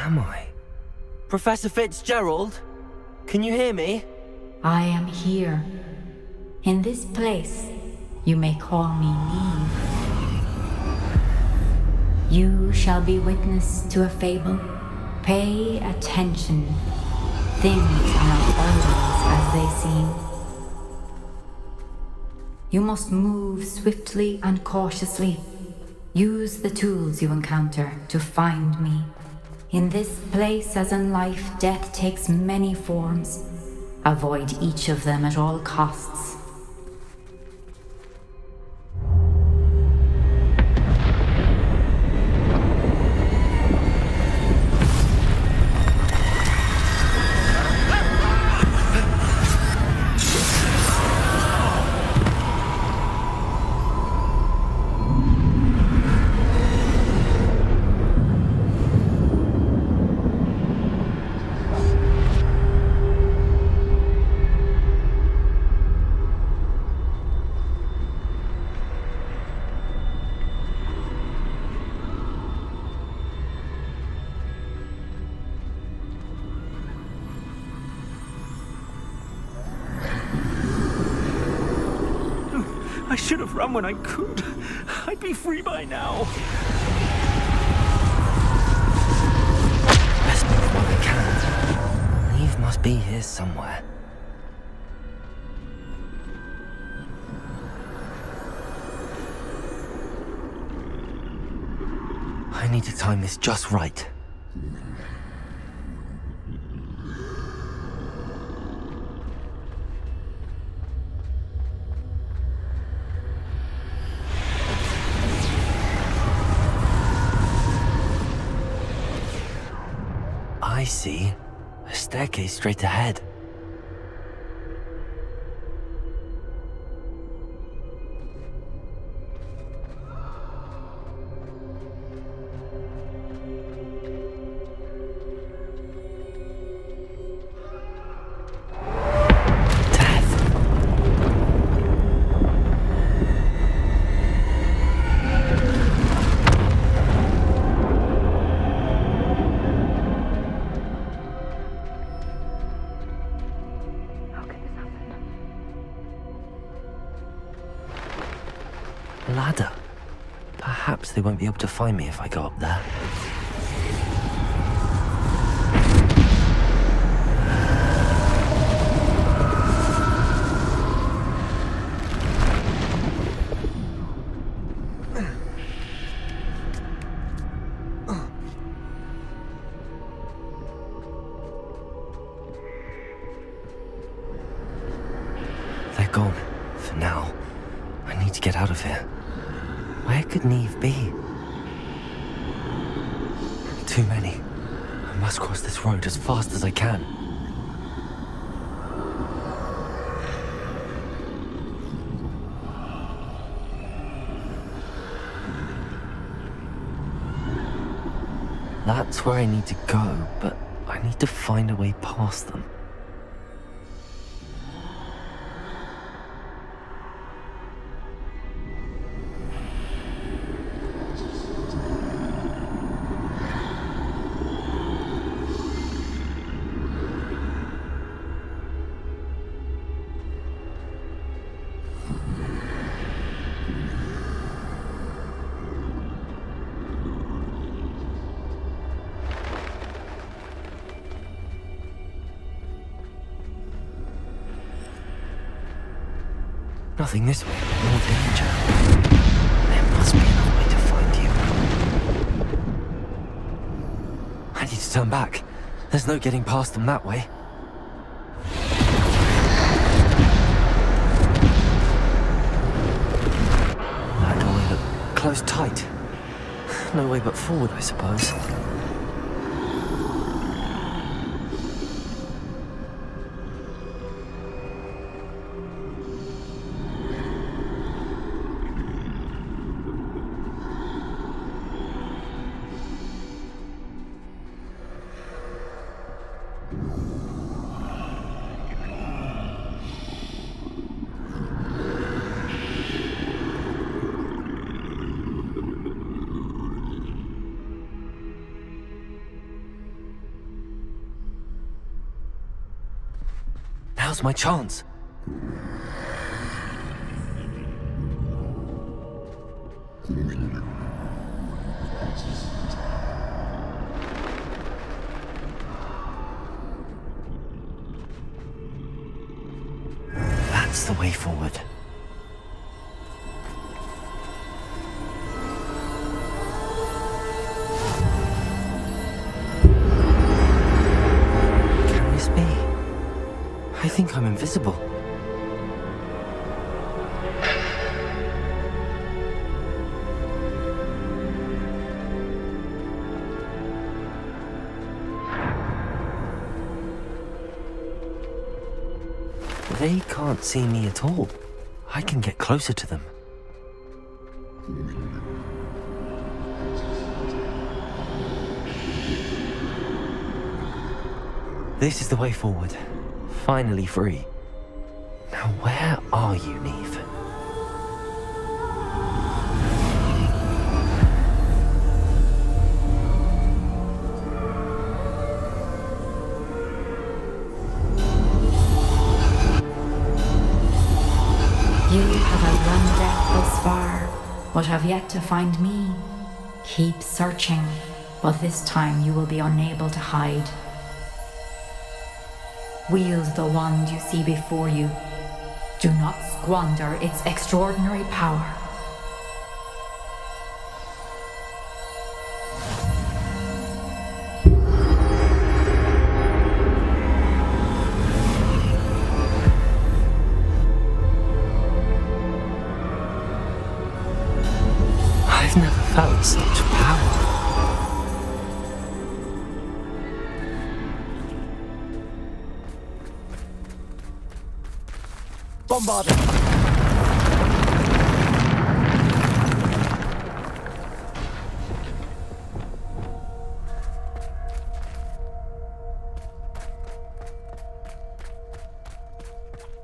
am I? Professor Fitzgerald? Can you hear me? I am here. In this place, you may call me Neve. You shall be witness to a fable. Pay attention. Things are not always as they seem. You must move swiftly and cautiously. Use the tools you encounter to find me. In this place, as in life, death takes many forms. Avoid each of them at all costs. I should have run when I could. I'd be free by now. Best move while I can. Neve must be here somewhere. I need to time this just right. I see. A staircase straight ahead. Ladder. Perhaps they won't be able to find me if I go up there. They're gone, for now. I need to get out of here. Where could Neve be? Too many. I must cross this road as fast as I can. That's where I need to go, but I need to find a way past them. Nothing this way, more danger. There must be another way to find you. I need to turn back. There's no getting past them that way. That doorway looked closed tight. No way but forward, I suppose. Now's my chance. That's the way forward. Can this be? I think I'm invisible. They can't see me at all. I can get closer to them. This is the way forward. Finally free. Now where are you, Neve? You have outrun death thus far, but have yet to find me. Keep searching, but this time you will be unable to hide. Wield the wand you see before you. Do not squander its extraordinary power. I've never felt such power. Bombarder!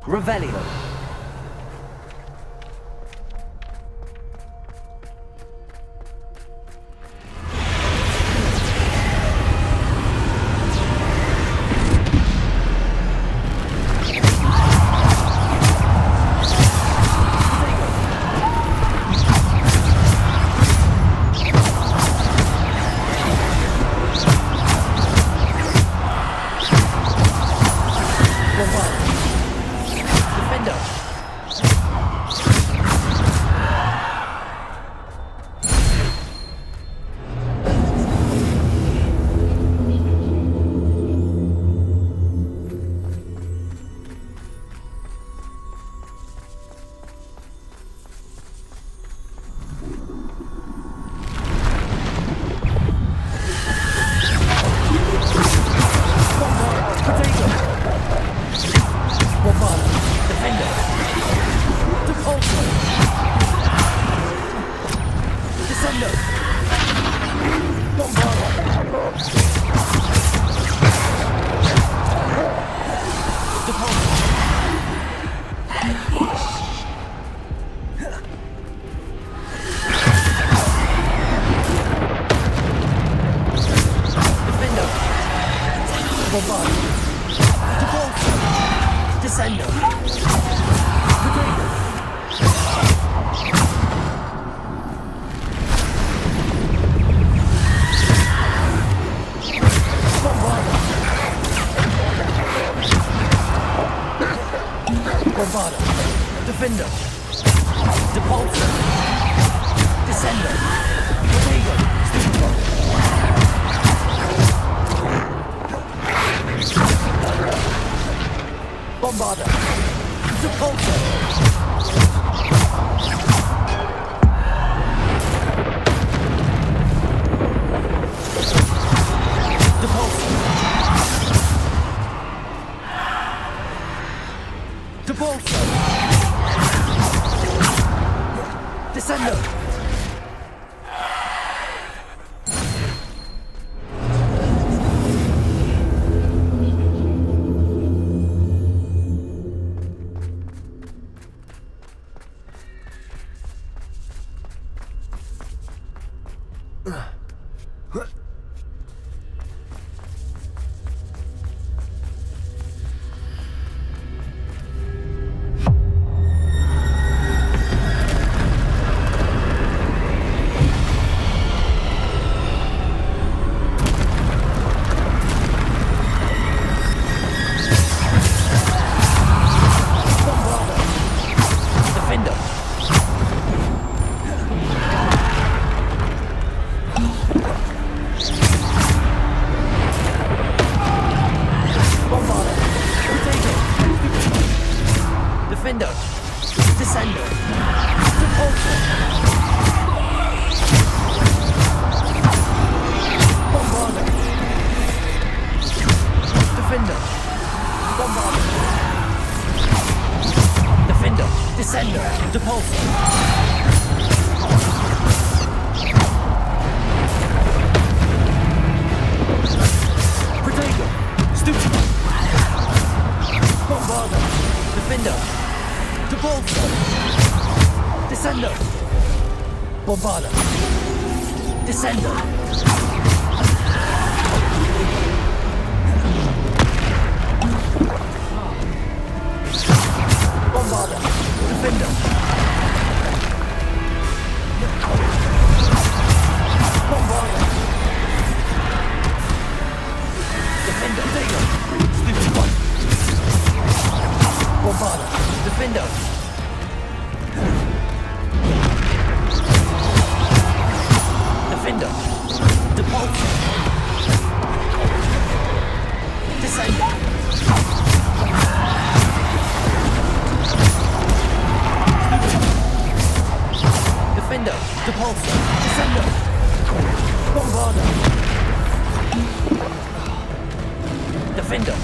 Revelio. Defender. Depulsor. Descender. Protego. Bombarder. Depulsor. Depulsor. Descender. Bombarda. Descendo. Bombarda. Defender. Bombarda. Defender. Digger. Stupid one. Bombarda. Defender. Defender. Depulsor. Descender. Defender. Depulsor. Descender. Bombarda. Defender.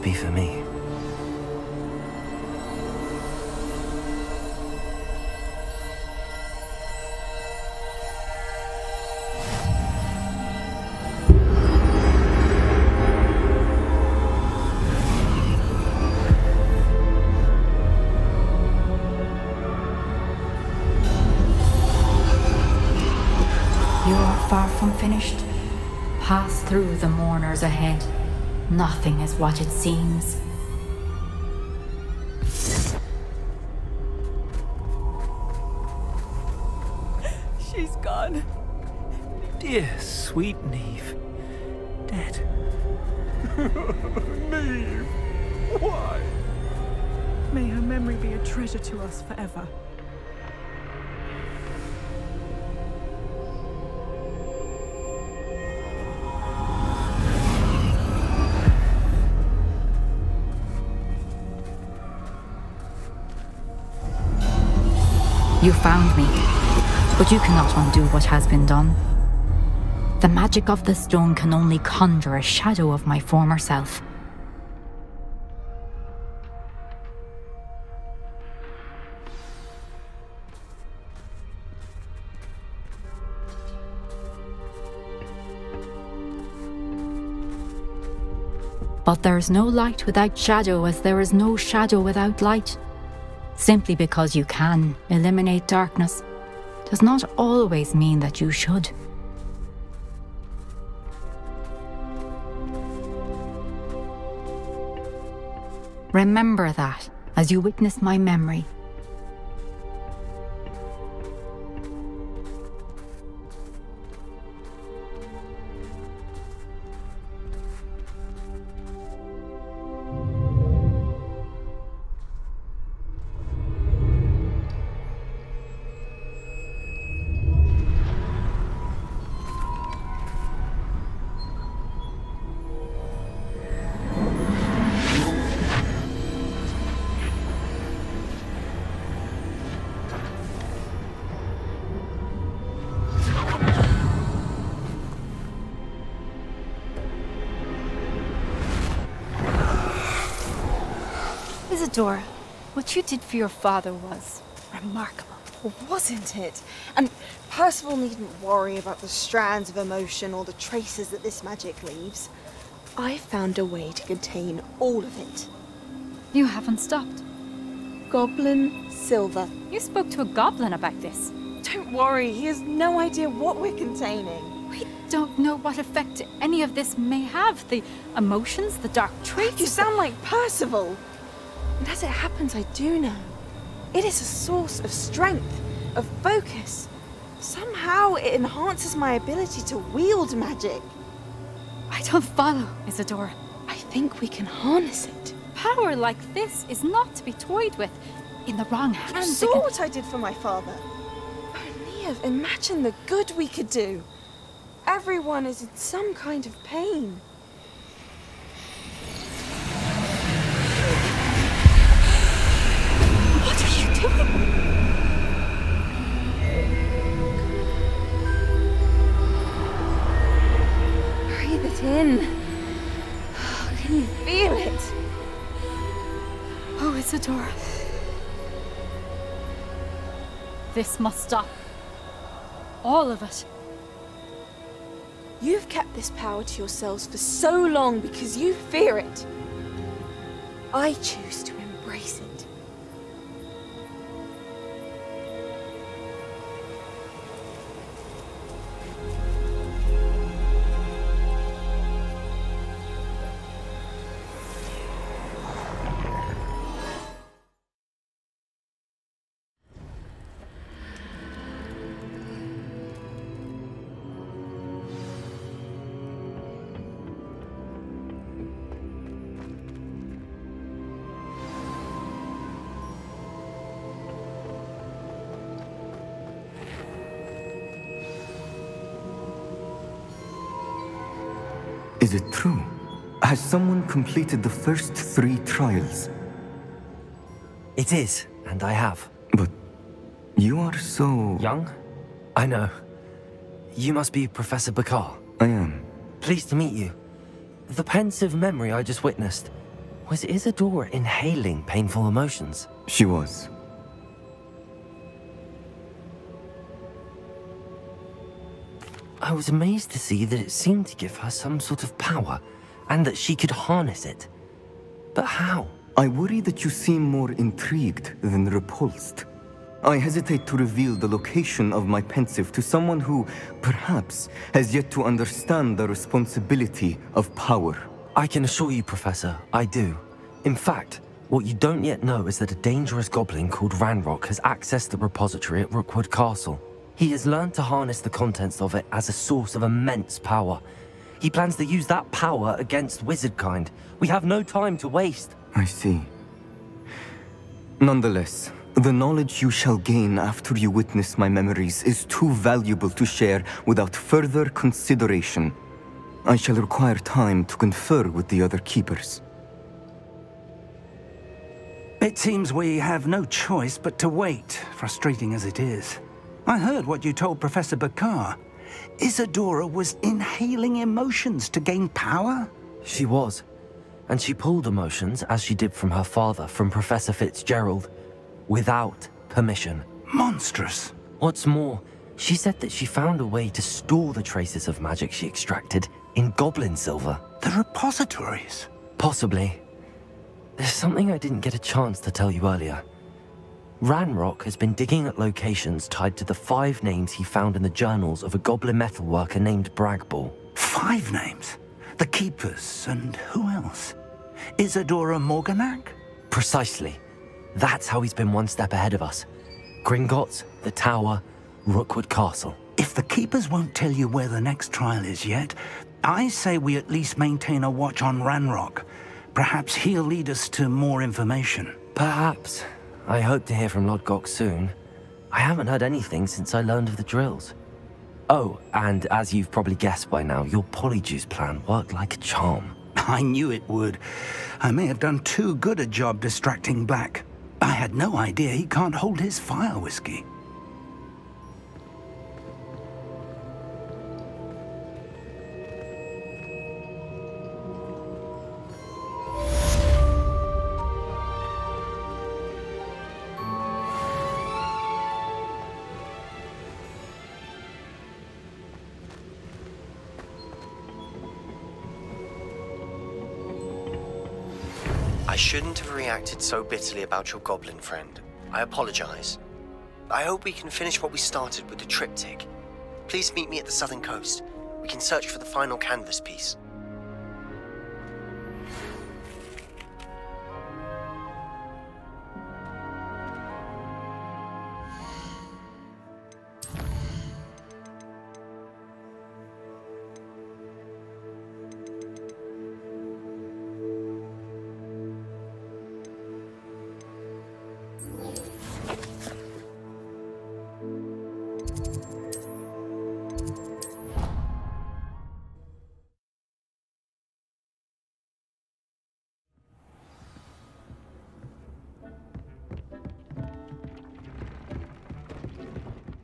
Be for me. You are far from finished. Pass through the mourners ahead. Nothing is what it seems. She's gone. Dear, sweet Neve. Dead. Neve! Why? May her memory be a treasure to us forever. You found me, but you cannot undo what has been done. The magic of the stone can only conjure a shadow of my former self. But there is no light without shadow, as there is no shadow without light. Simply because you can eliminate darkness does not always mean that you should. Remember that as you witness my memory. Isadora, what you did for your father was remarkable. Wasn't it? And Percival needn't worry about the strands of emotion or the traces that this magic leaves. I found a way to contain all of it. You haven't stopped. Goblin silver. You spoke to a goblin about this. Don't worry, he has no idea what we're containing. We don't know what effect any of this may have. The emotions, the dark traits. You sound like Percival. And as it happens, I do know. It is a source of strength, of focus. Somehow it enhances my ability to wield magic. I don't follow, Isadora. I think we can harness it. Power like this is not to be toyed with. In the wrong You hands, saw what I did for my father. Neve, imagine the good we could do. Everyone is in some kind of pain. What are you doing? Breathe it in. Can you feel it? Oh, Isadora. This must stop. All of it. You've kept this power to yourselves for so long because you fear it. I choose to embrace it. Is it true? Has someone completed the first 3 trials? It is, and I have. But you are so... Young? I know. You must be Professor Bakar. I am. Pleased to meet you. The pensive memory I just witnessed, was Isadora inhaling painful emotions? She was. I was amazed to see that it seemed to give her some sort of power, and that she could harness it. But how? I worry that you seem more intrigued than repulsed. I hesitate to reveal the location of my pensive to someone who, perhaps, has yet to understand the responsibility of power. I can assure you, Professor, I do. In fact, what you don't yet know is that a dangerous goblin called Ranrock has accessed the repository at Rookwood Castle. He has learned to harness the contents of it as a source of immense power. He plans to use that power against wizardkind. We have no time to waste. I see. Nonetheless, the knowledge you shall gain after you witness my memories is too valuable to share without further consideration. I shall require time to confer with the other keepers. It seems we have no choice but to wait, frustrating as it is. I heard what you told Professor Bakar. Isadora was inhaling emotions to gain power? She was. And she pulled emotions, as she did from her father, from Professor Fitzgerald, without permission. Monstrous. What's more, she said that she found a way to store the traces of magic she extracted in goblin silver. The repositories? Possibly. There's something I didn't get a chance to tell you earlier. Ranrock has been digging at locations tied to the 5 names he found in the journals of a goblin metalworker named Bragball. 5 names? The Keepers, and who else? Isadora Morganac? Precisely. That's how he's been one step ahead of us. Gringotts, the Tower, Rookwood Castle. If the Keepers won't tell you where the next trial is yet, I say we at least maintain a watch on Ranrock. Perhaps he'll lead us to more information. Perhaps. I hope to hear from Lodgok soon. I haven't heard anything since I learned of the drills. Oh, and as you've probably guessed by now, your polyjuice plan worked like a charm. I knew it would. I may have done too good a job distracting Black. I had no idea he can't hold his fire whiskey. I shouldn't have reacted so bitterly about your goblin friend. I apologize. I hope we can finish what we started with the triptych. Please meet me at the southern coast. We can search for the final canvas piece.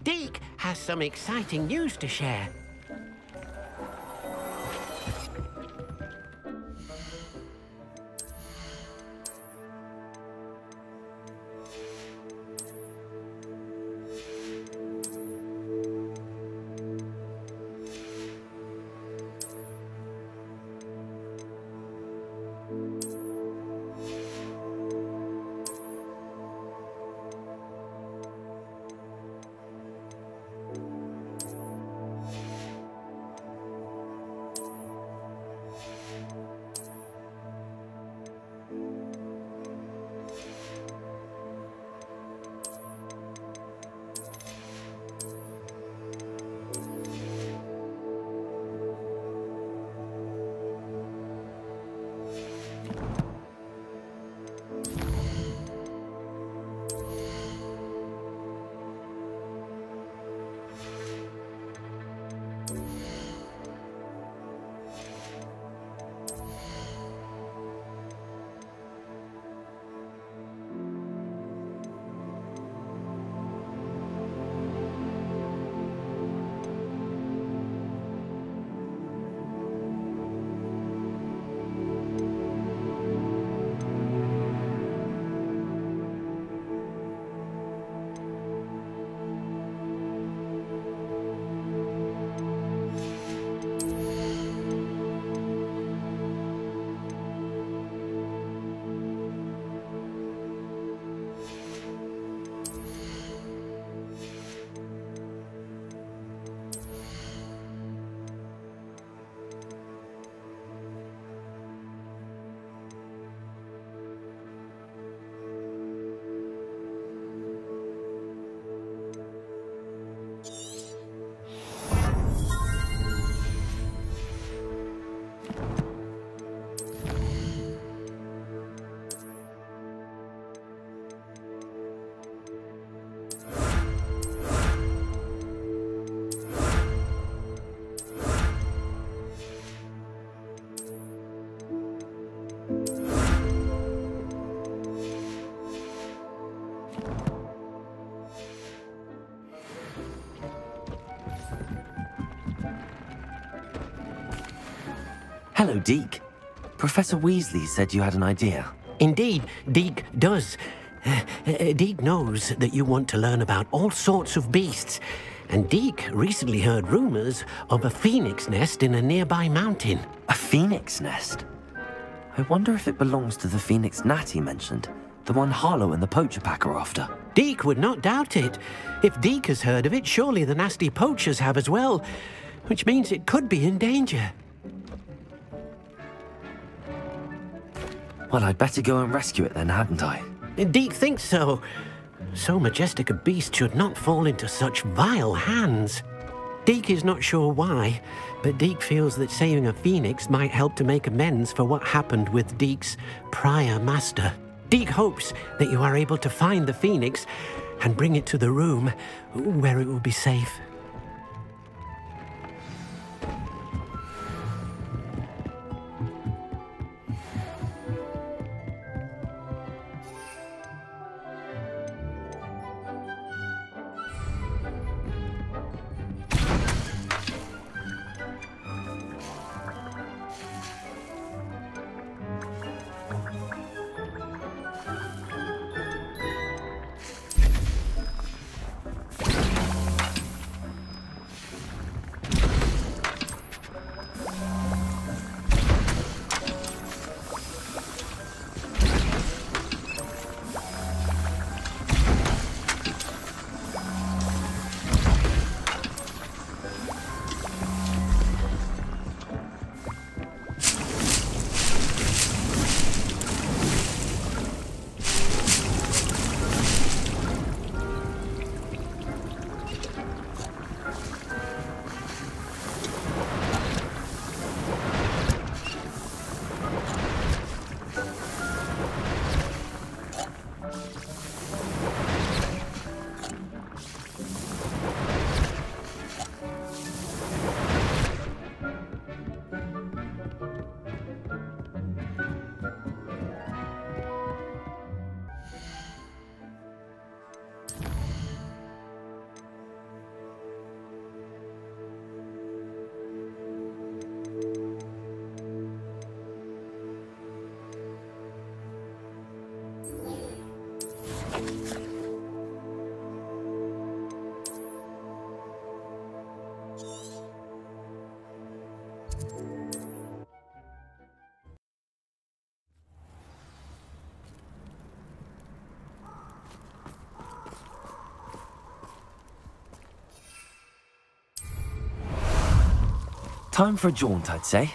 Deke has some exciting news to share. Hello, Deke. Professor Weasley said you had an idea. Indeed, Deke does. Deke knows that you want to learn about all sorts of beasts, and Deke recently heard rumors of a phoenix nest in a nearby mountain. A phoenix nest? I wonder if it belongs to the phoenix gnat he mentioned, the one Harlow and the poacher pack are after. Deke would not doubt it. If Deke has heard of it, surely the nasty poachers have as well, which means it could be in danger. Well, I'd better go and rescue it then, hadn't I? Deke thinks so. So majestic a beast should not fall into such vile hands. Deke is not sure why, but Deke feels that saving a phoenix might help to make amends for what happened with Deke's prior master. Deke hopes that you are able to find the phoenix and bring it to the room where it will be safe. Time for a jaunt, I'd say.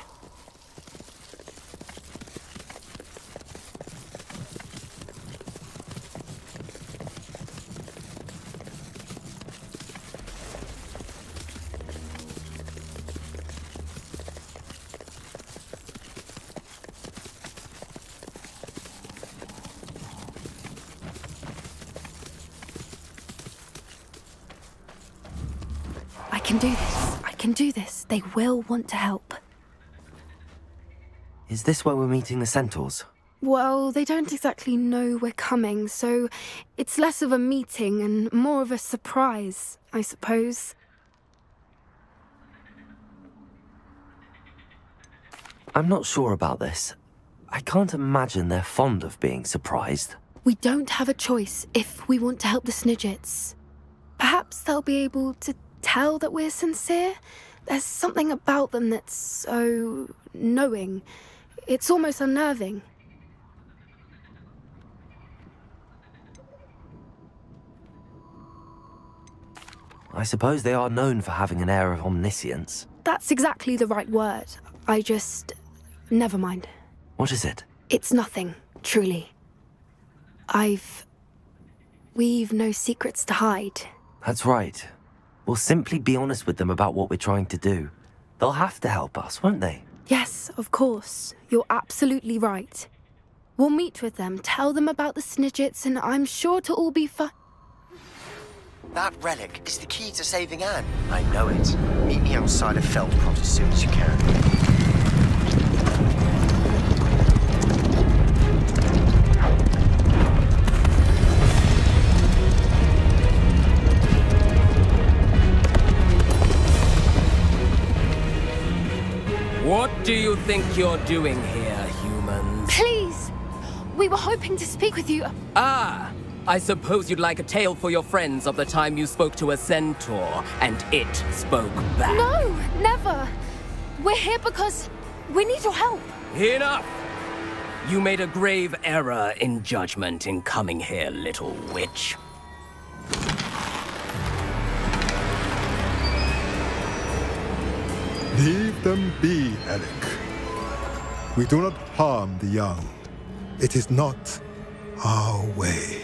I can do this. I can do this. They will want to help. Is this where we're meeting the centaurs? Well, they don't exactly know we're coming, so it's less of a meeting and more of a surprise, I suppose. I'm not sure about this. I can't imagine they're fond of being surprised. We don't have a choice if we want to help the Snidgets. Perhaps they'll be able to tell that we're sincere. There's something about them that's so knowing. It's almost unnerving. I suppose they are known for having an air of omniscience. That's exactly the right word. Never mind. What is it? It's nothing, truly. We've no secrets to hide. That's right. We'll simply be honest with them about what we're trying to do. They'll have to help us, won't they? Yes, of course. You're absolutely right. We'll meet with them, tell them about the Snidgets, and I'm sure it'll all be fun. That relic is the key to saving Anne. I know it. Meet me outside of Feldcroft as soon as you can. What do you think you're doing here, humans? Please! We were hoping to speak with you. Ah! I suppose you'd like a tale for your friends of the time you spoke to a centaur, and it spoke back. No! Never! We're here because we need your help. Enough! You made a grave error in judgment in coming here, little witch. Leave them be, Alec. We do not harm the young. It is not our way.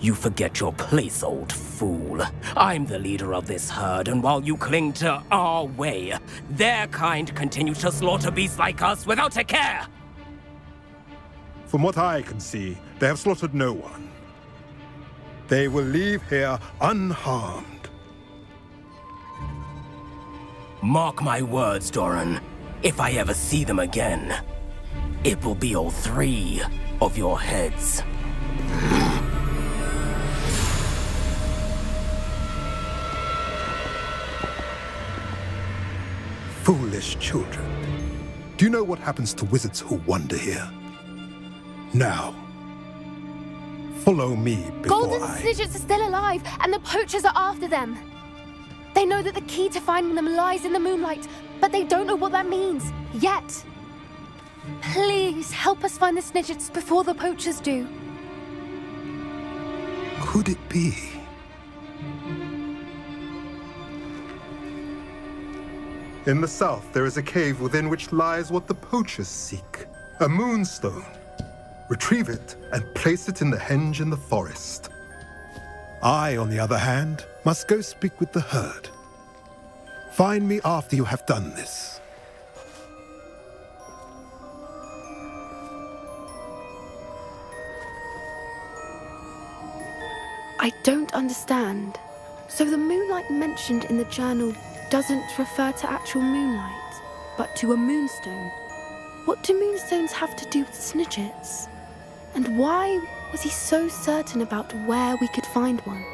You forget your place, old fool. I'm the leader of this herd, and while you cling to our way, their kind continue to slaughter beasts like us without a care! From what I can see, they have slaughtered no one. They will leave here unharmed. Mark my words, Doran. If I ever see them again, it will be all 3 of your heads. Foolish children. Do you know what happens to wizards who wander here? Now, follow me before Golden Snidgets are still alive, and the poachers are after them. They know that the key to finding them lies in the moonlight, but they don't know what that means, yet. Please, help us find the Snidgets before the poachers do. Could it be? In the south, there is a cave within which lies what the poachers seek. A moonstone. Retrieve it and place it in the henge in the forest. I, on the other hand, must go speak with the herd. Find me after you have done this. I don't understand. So the moonlight mentioned in the journal doesn't refer to actual moonlight, but to a moonstone. What do moonstones have to do with Snidgets? And why was he so certain about where we could find one?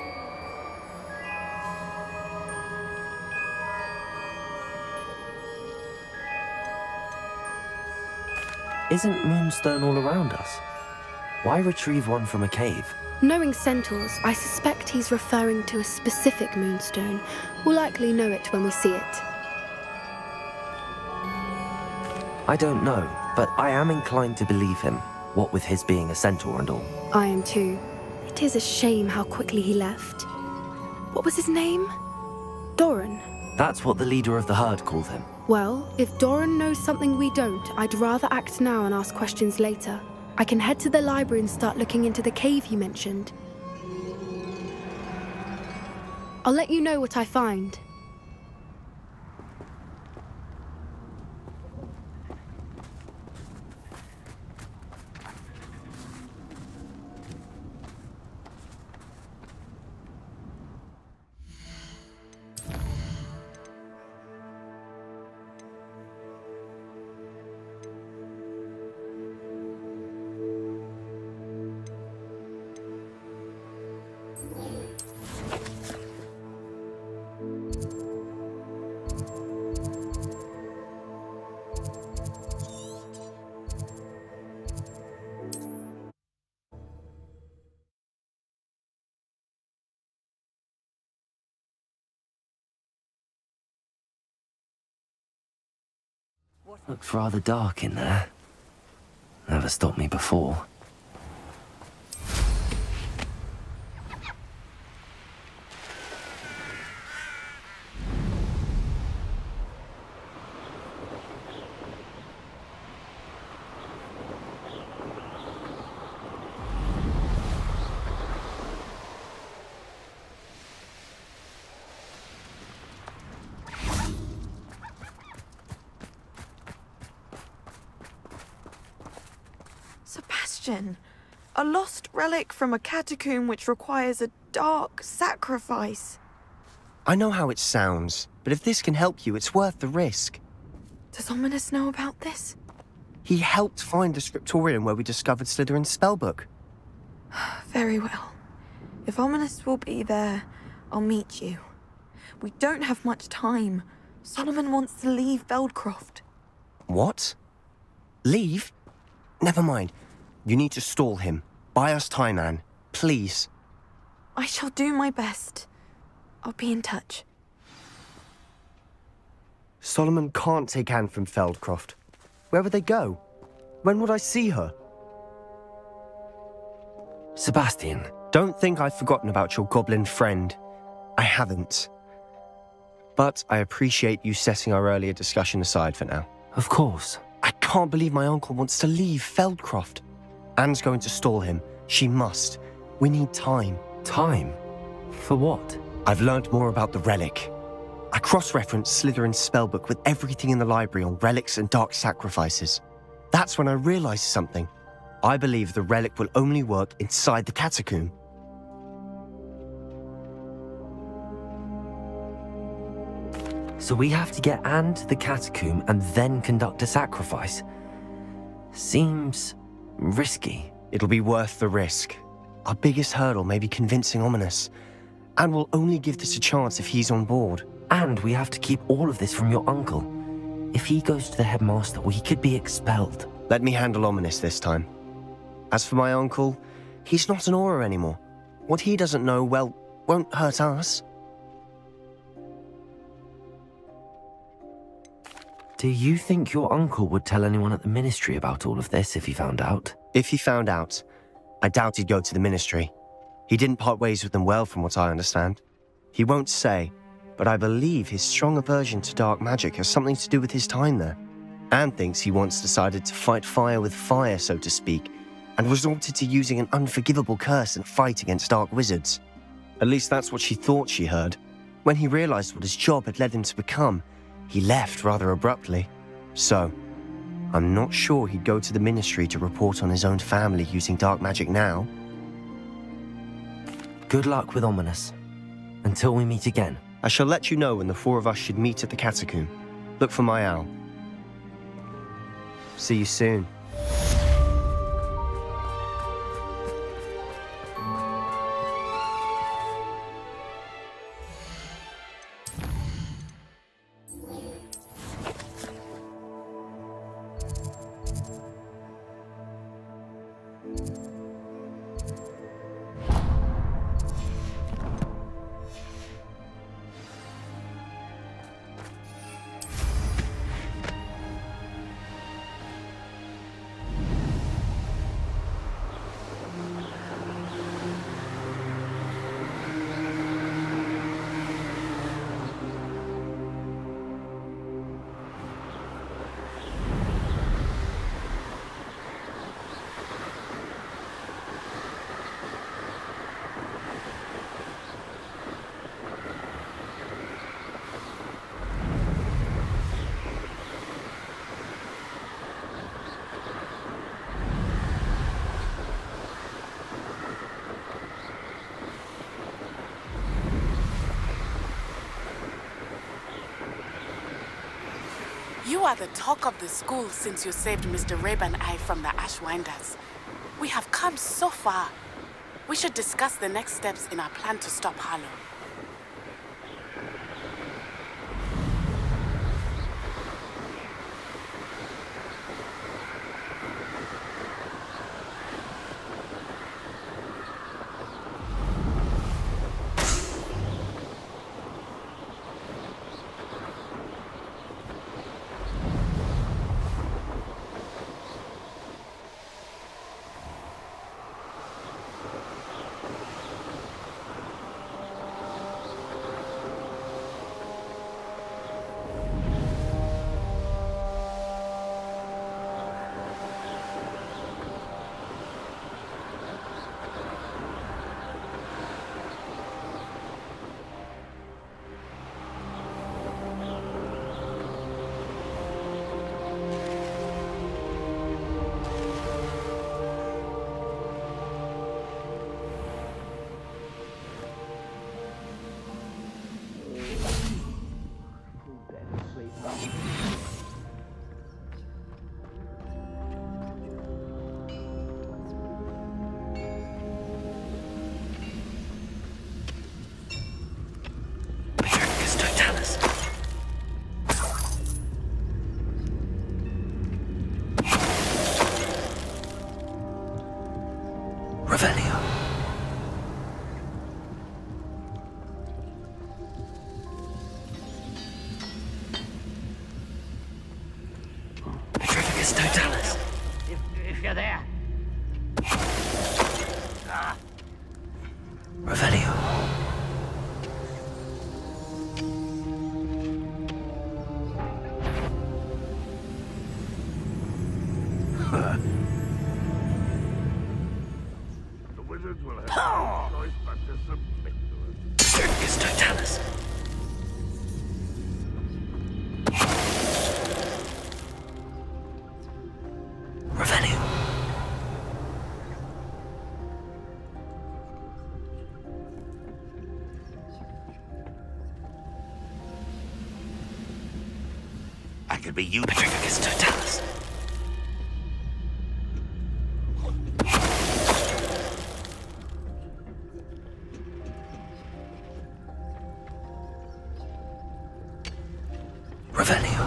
Isn't Moonstone all around us? Why retrieve one from a cave? Knowing centaurs, I suspect he's referring to a specific moonstone. We'll likely know it when we see it. I don't know, but I am inclined to believe him, what with his being a centaur and all. I am too. It is a shame how quickly he left. What was his name? Doran. That's what the leader of the herd called him. Well, if Doran knows something we don't, I'd rather act now and ask questions later. I can head to the library and start looking into the cave you mentioned. I'll let you know what I find. Looks rather dark in there. Never stopped me before. A lost relic from a catacomb which requires a dark sacrifice. I know how it sounds, but if this can help you, it's worth the risk. Does Ominous know about this? He helped find the scriptorium where we discovered Slytherin's spellbook. Very well. If Ominous will be there, I'll meet you. We don't have much time. Solomon wants to leave Feldcroft. What? Leave? Never mind. You need to stall him. Buy us time, Anne. Please. I shall do my best. I'll be in touch. Solomon can't take Anne from Feldcroft. Where would they go? When would I see her? Sebastian. Don't think I've forgotten about your goblin friend. I haven't. But I appreciate you setting our earlier discussion aside for now. Of course. I can't believe my uncle wants to leave Feldcroft. Anne's going to stall him. She must. We need time. Time? For what? I've learned more about the relic. I cross-referenced Slytherin's spellbook with everything in the library on relics and dark sacrifices. That's when I realized something. I believe the relic will only work inside the catacomb. So we have to get Anne to the catacomb and then conduct a sacrifice. Seems risky. It'll be worth the risk. Our biggest hurdle may be convincing Ominous. And we'll only give this a chance if he's on board. And we have to keep all of this from your uncle. If he goes to the headmaster, we could be expelled. Let me handle Ominous this time. As for my uncle, he's not an Auror anymore. What he doesn't know, well, won't hurt us. Do you think your uncle would tell anyone at the ministry about all of this if he found out? If he found out, I doubt he'd go to the ministry. He didn't part ways with them well, from what I understand. He won't say, but I believe his strong aversion to dark magic has something to do with his time there. Anne thinks he once decided to fight fire with fire, so to speak, and resorted to using an unforgivable curse in a fight against dark wizards. At least that's what she thought she heard. When he realized what his job had led him to become, he left rather abruptly. So, I'm not sure he'd go to the ministry to report on his own family using dark magic now. Good luck with Ominous. Until we meet again. I shall let you know when the four of us should meet at the catacomb. Look for my owl. See you soon. You are the talk of the school since you saved Mr. Rabe and I from the Ashwinders. We have come so far. We should discuss the next steps in our plan to stop Harlow. If you're there. Revelio. The wizards will have no choice but to submit to us. Circus Totalis. Revelio. I could be you. Circus Totalis. Revelio.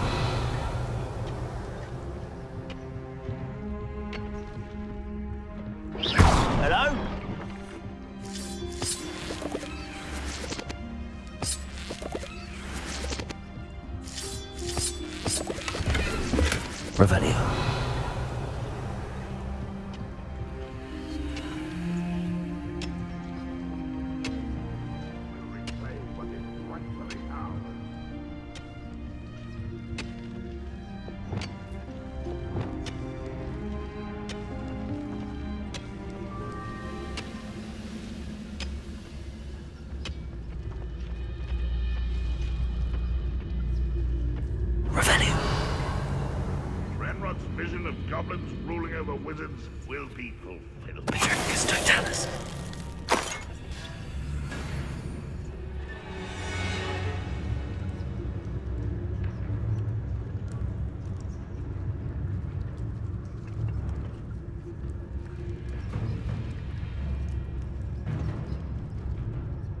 Hello? Revelio. Ranrock's vision of goblins ruling over wizards will be fulfilled. Circus Totalis.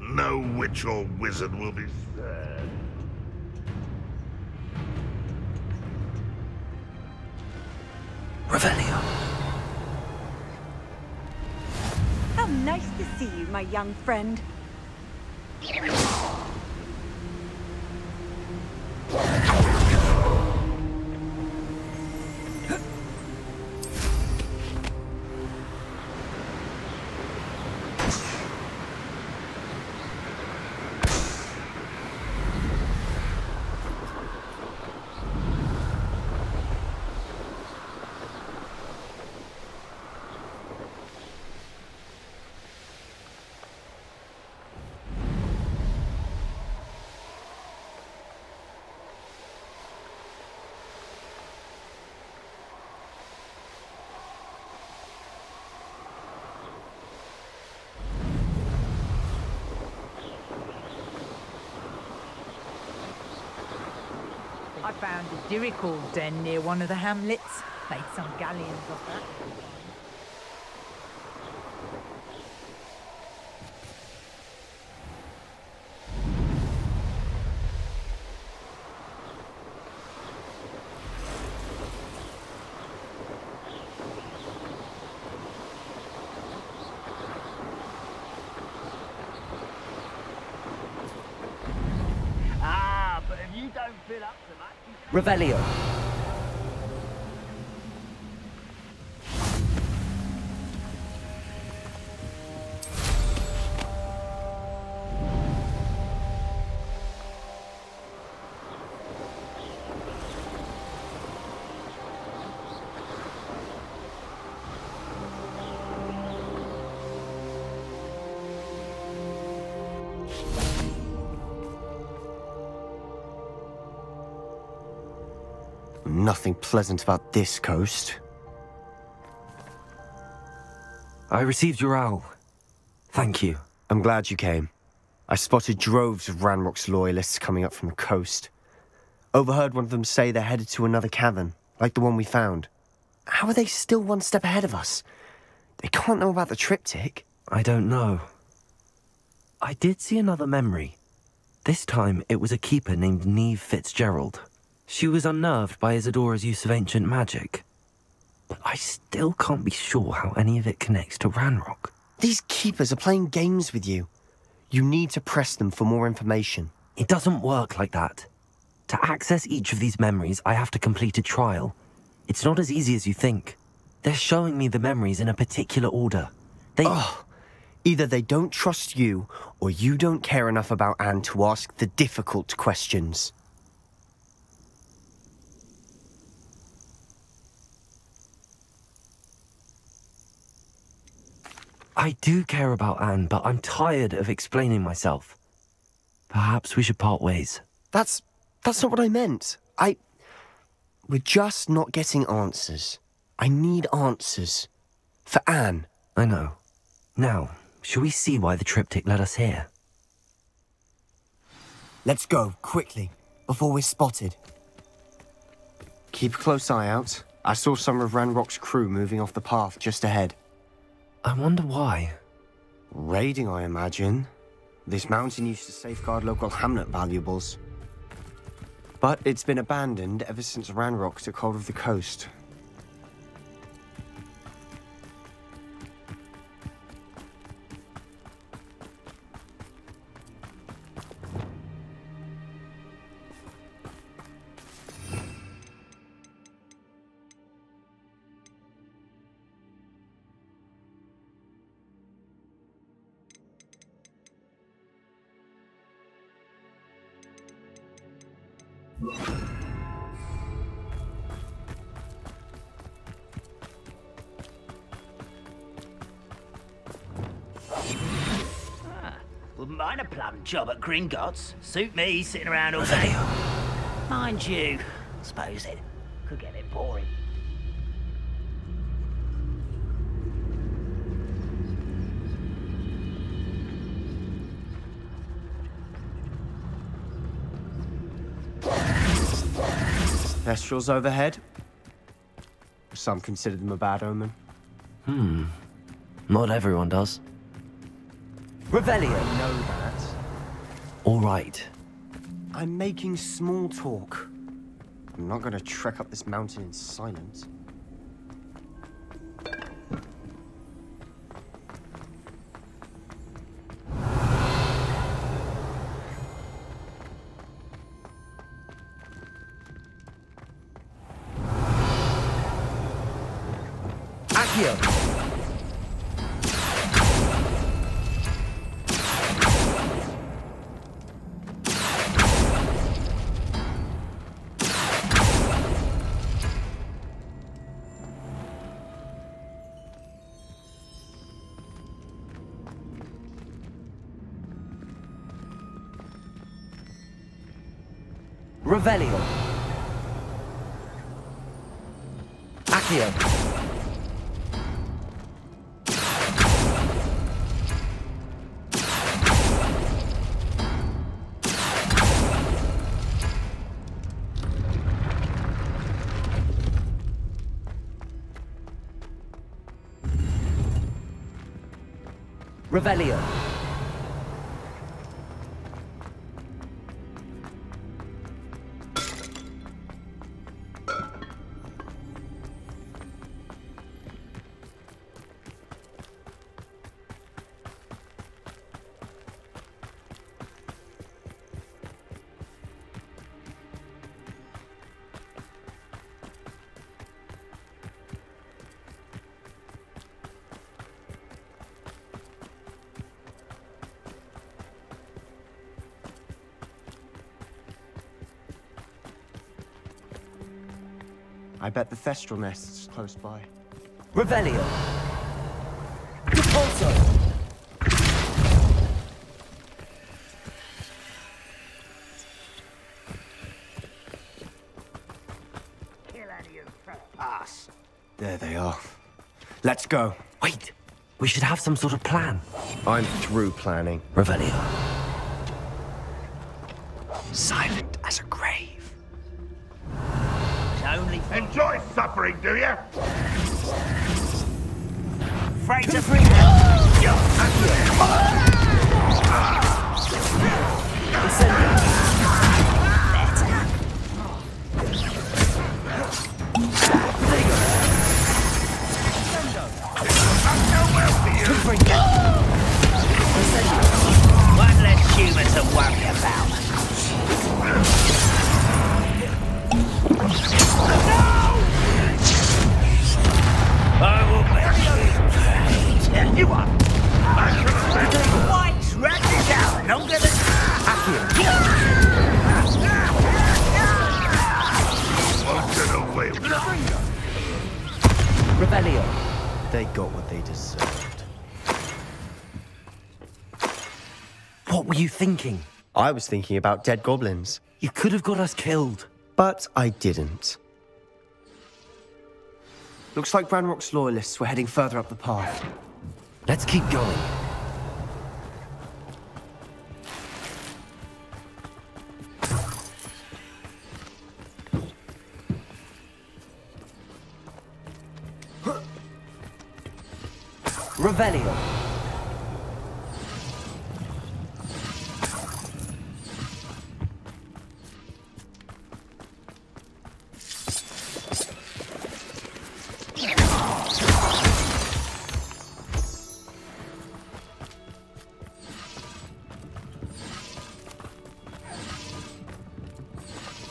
No witch or wizard will be spared. Revelio. How nice to see you, my young friend. I found a dirical den near one of the hamlets. Made some galleons of that. But if you don't fill up so much... Revelio. Nothing pleasant about this coast. I received your owl. Thank you. I'm glad you came. I spotted droves of Ranrock's loyalists coming up from the coast. Overheard one of them say they're headed to another cavern, like the one we found. How are they still one step ahead of us? They can't know about the triptych. I don't know. I did see another memory. This time it was a keeper named Neve Fitzgerald. She was unnerved by Isadora's use of ancient magic. But I still can't be sure how any of it connects to Ranrock. These keepers are playing games with you. You need to press them for more information. It doesn't work like that. To access each of these memories, I have to complete a trial. It's not as easy as you think. They're showing me the memories in a particular order. Either they don't trust you, or you don't care enough about Anne to ask the difficult questions. I do care about Anne, but I'm tired of explaining myself. Perhaps we should part ways. That's not what I meant. We're just not getting answers. I need answers. For Anne. I know. Now, shall we see why the triptych led us here? Let's go, quickly, before we're spotted. Keep a close eye out. I saw some of Ranrock's crew moving off the path just ahead. I wonder why. Raiding, I imagine. This mountain used to safeguard local hamlet valuables. But it's been abandoned ever since Ranrock took hold of the coast. Wouldn't mind a plum job at Gringotts. Suit me, sitting around all day. Mind you, I suppose it could get a bit boring. Kestrels overhead. Some consider them a bad omen. Not everyone does. Revelio! I know that. All right. I'm making small talk. I'm not going to trek up this mountain in silence. Revelio. Accio. Revelio. I bet the Thestral nest's close by. Revelio. Repulso. Pass. There they are. Let's go. Wait. We should have some sort of plan. I'm through planning. Revelio. Silent as a grave. Enjoy suffering, do you? Afraid to bring One less human to worry about. You are. Why drag it out longer than Revelio. They got what they deserved. What were you thinking? I was thinking about dead goblins. You could have got us killed. But I didn't. Looks like Ranrock's loyalists were heading further up the path. Let's keep going. Revelio.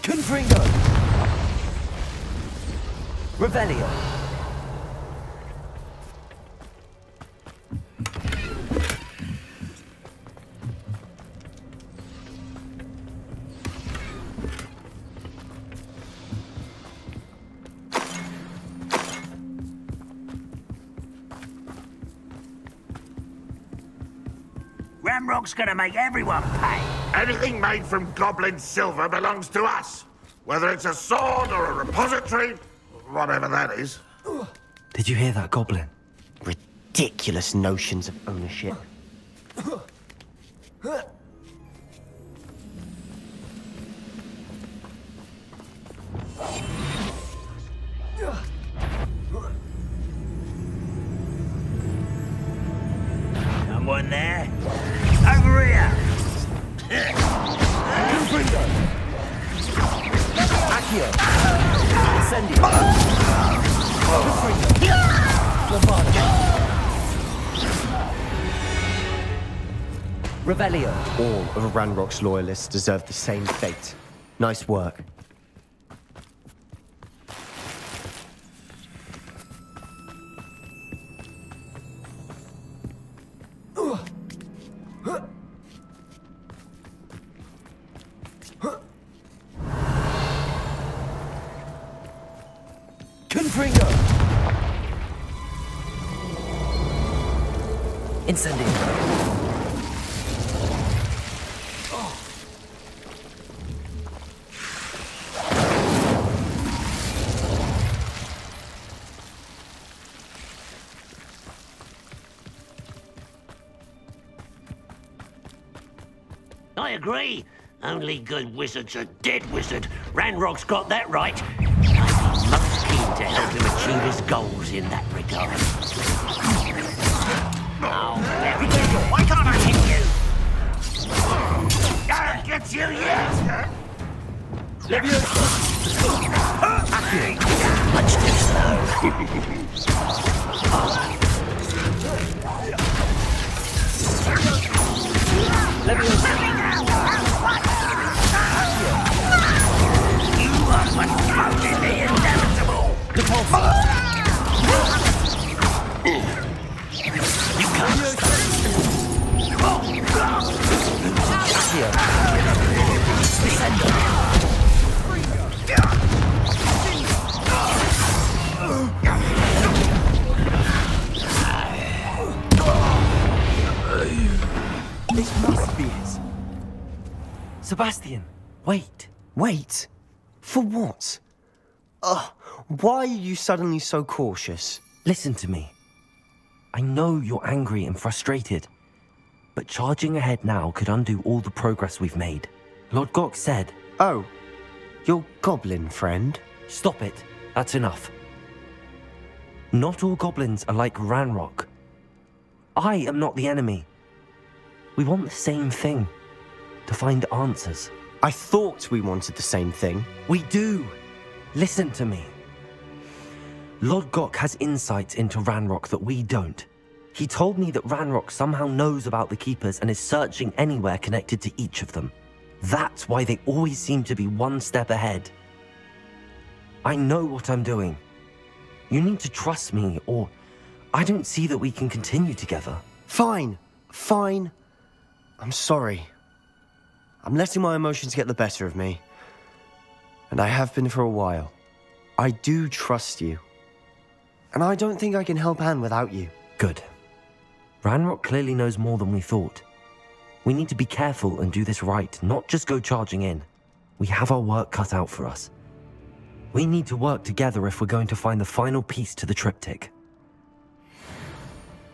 Confringo. Revelio. Ranrock's gonna make everyone pay. Anything made from goblin silver belongs to us. Whether it's a sword or a repository, whatever that is. Did you hear that, Goblin? Ridiculous notions of ownership. Someone there? Over here! Accio. Incendio. Revelio. All of Ranrock's loyalists deserve the same fate. Nice work. Confringo. Incendio. I agree. Only good wizard's a dead wizard. Ranrock's got that right. I'd be most keen to help him achieve his goals in that regard. Oh, there we go. got you yet! Much too slow. You are what's causing the inevitable. You can't This must be it. Sebastian, wait. Wait? For what? Why are you suddenly so cautious? Listen to me. I know you're angry and frustrated, but charging ahead now could undo all the progress we've made. Lord Gok said... Oh, your goblin friend? Stop it. That's enough. Not all goblins are like Ranrock. I am not the enemy. We want the same thing. To find answers. I thought we wanted the same thing. We do. Listen to me. Lord Gok has insights into Ranrock that we don't. He told me that Ranrock somehow knows about the Keepers and is searching anywhere connected to each of them. That's why they always seem to be one step ahead. I know what I'm doing. You need to trust me, or I don't see that we can continue together. Fine. Fine. I'm sorry. I'm letting my emotions get the better of me. And I have been for a while. I do trust you. And I don't think I can help Anne without you. Good. Ranrock clearly knows more than we thought. We need to be careful and do this right, not just go charging in. We have our work cut out for us. We need to work together if we're going to find the final piece to the triptych.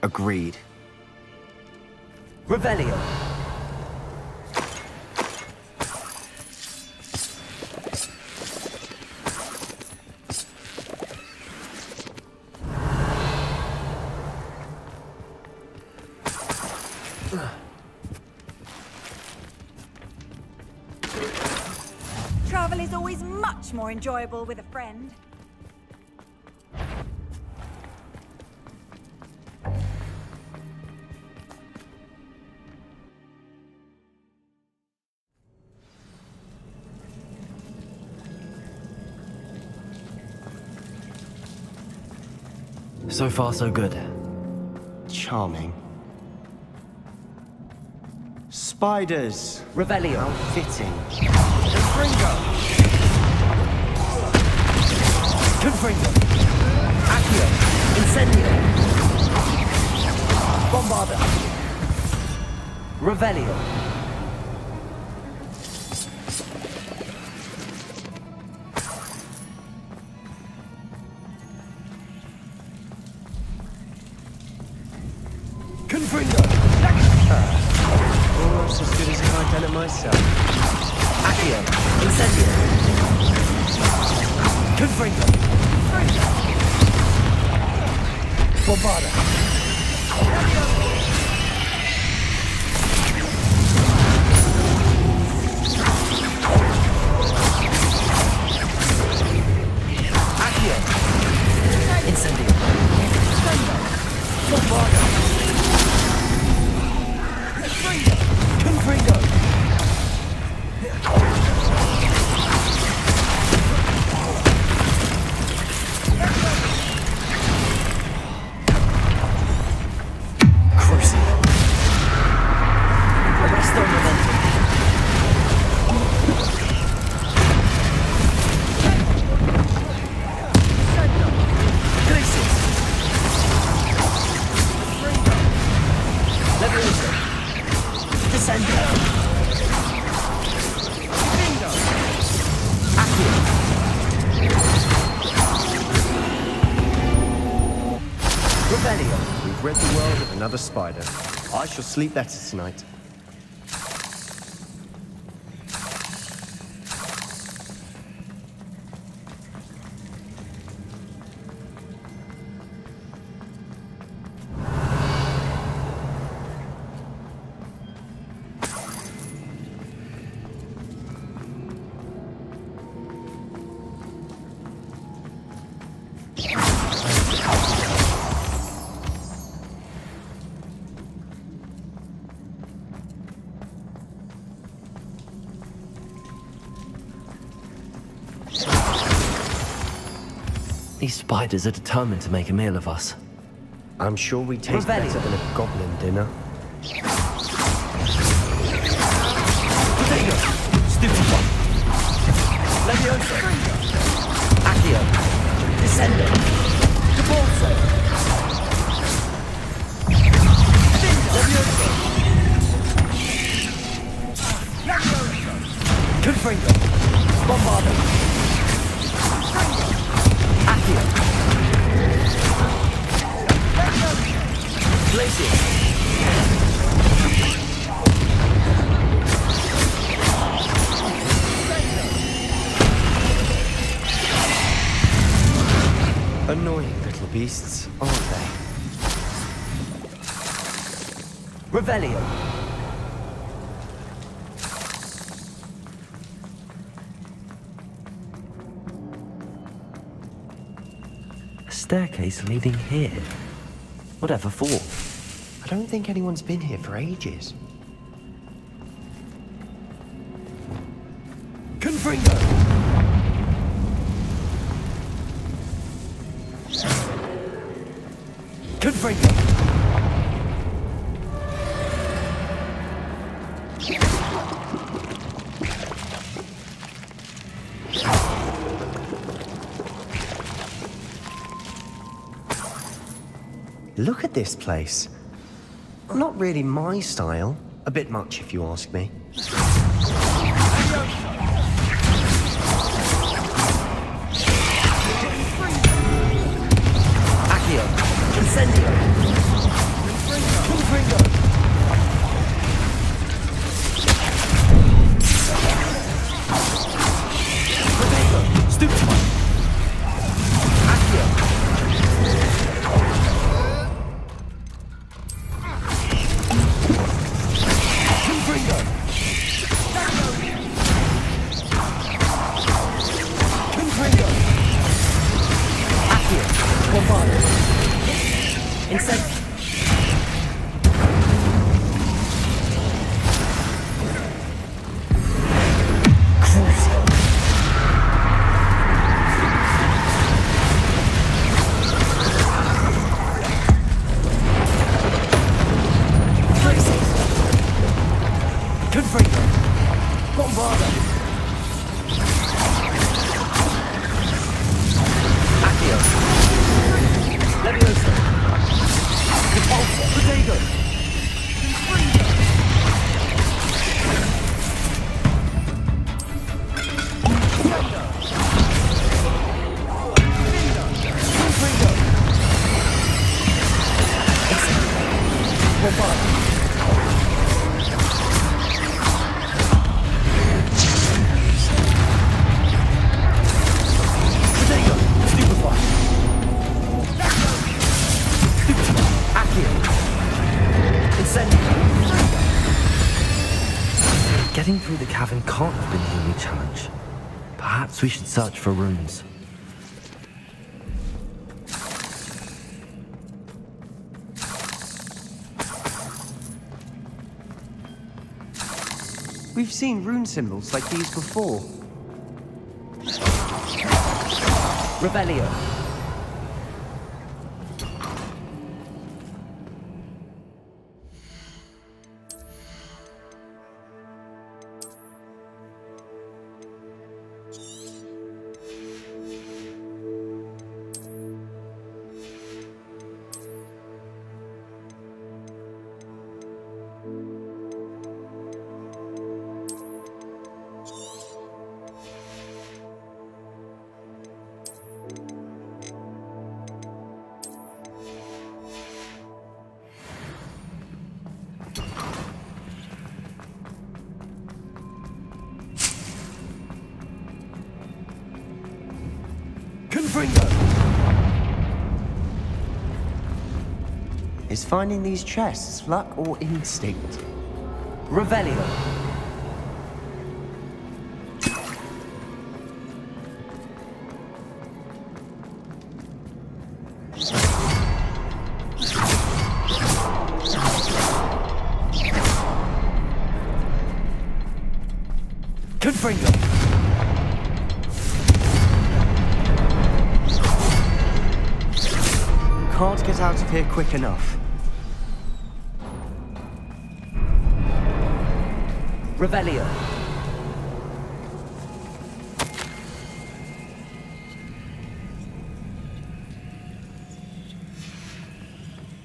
Agreed. Revelio. Travel is always much more enjoyable with a friend. So far, so good. Charming. Spiders. Revelio. How fitting. Confringo. Confringo. Accio. Incendio. Bombarda. Revelio. Confringo. Almost as good as if I'd done it myself. Accio. Incendio. Confringo. Bombarda. Accio. Incendio. Bombarda. Confringo. Crucible. Arresto momentum. Glacius. Leviosa. Descendo. Bingo. Accio. Revelio. We've rid the world of another spider. I shall sleep better tonight. These spiders are determined to make a meal of us. I'm sure we taste better than a goblin dinner. Stupid one. Leviosa. Accio. Descendo. Debolso. Leviosa. Confringo. Bombardo. Accio. Glacier. Annoying little beasts, aren't they? Revelio. A staircase leading here. Whatever for? I don't think anyone's been here for ages. Confringo! Confringo! Look at this place. Not really my style. A bit much, if you ask me. Accio. Incendio. Confringo. Protego. Stupefy. Accio. Confringo. Confringo. Accio. Bombardo. Incendio. Crucio. Glacier. Confringo. Bombardo. Accio. Leviosa. Repulsor. Protego. Confringo. Bombardo. Protego. Stupefy. Accio. Incendio. Getting through the cavern can't have been the only challenge. Perhaps we should search for runes. We've seen rune symbols like these before. Revelio. Confringo. Is finding these chests luck or instinct? Revelio. Confringo. get out of here quick enough. Revelio.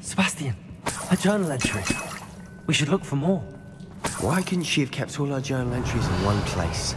Sebastian, a journal entry. We should look for more. Why couldn't she have kept all her journal entries in one place?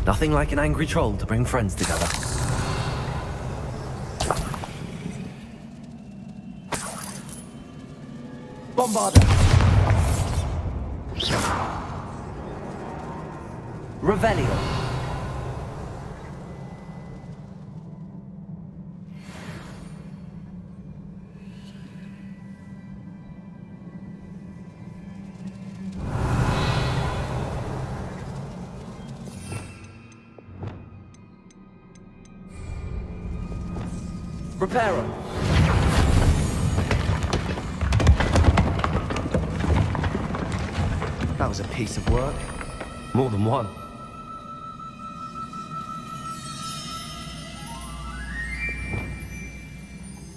Nothing like an angry troll to bring friends together. Bombarder! Revelio! Reparo. That was a piece of work. More than one.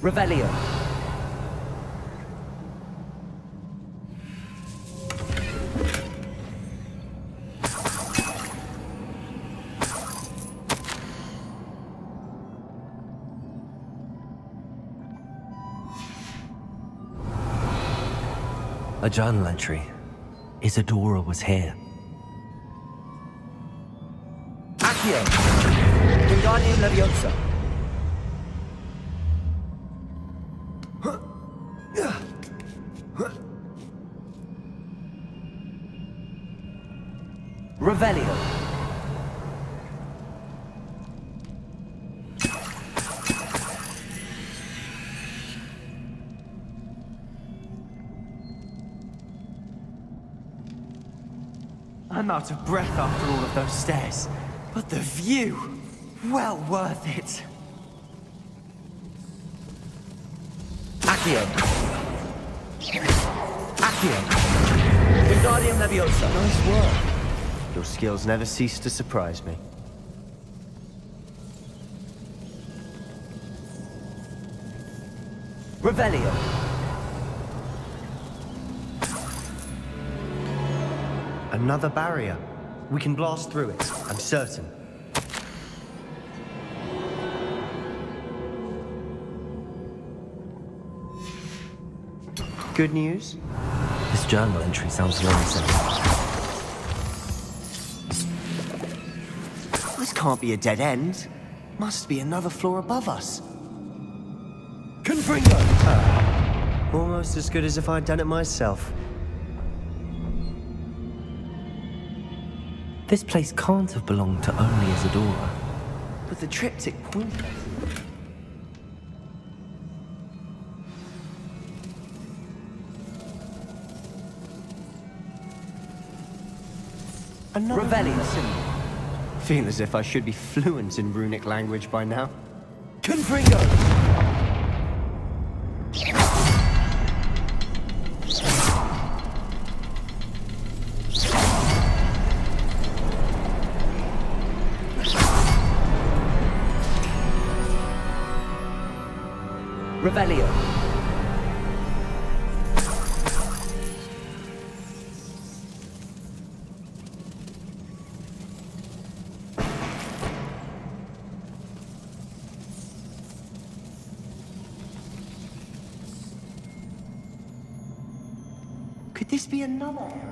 Revelio. A journal entry. Isadora was here. Accio! Wingardium Leviosa. Revelio. I'm out of breath after all of those stairs. But the view, well worth it. Accio. Accio. Wingardium Leviosa. Nice work. Your skills never cease to surprise me. Revelio. Another barrier. We can blast through it, I'm certain. Good news? This journal entry sounds worrisome. This can't be a dead end. Must be another floor above us. Confringo! Almost as good as if I'd done it myself. This place can't have belonged to only Isadora. But the triptych pointed. Another Revelio. symbol. Feel as if I should be fluent in runic language by now. Confringo! Revelio. Could this be another area?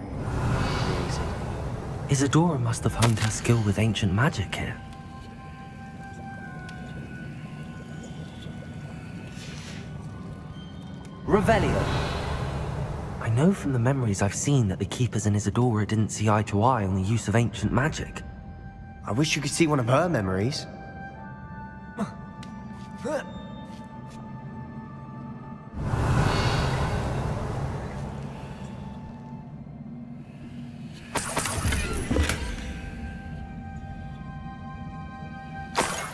Isadora must have honed her skill with ancient magic here. Revelio. I know from the memories I've seen that the Keepers and Isadora didn't see eye to eye on the use of ancient magic. I wish you could see one of her memories.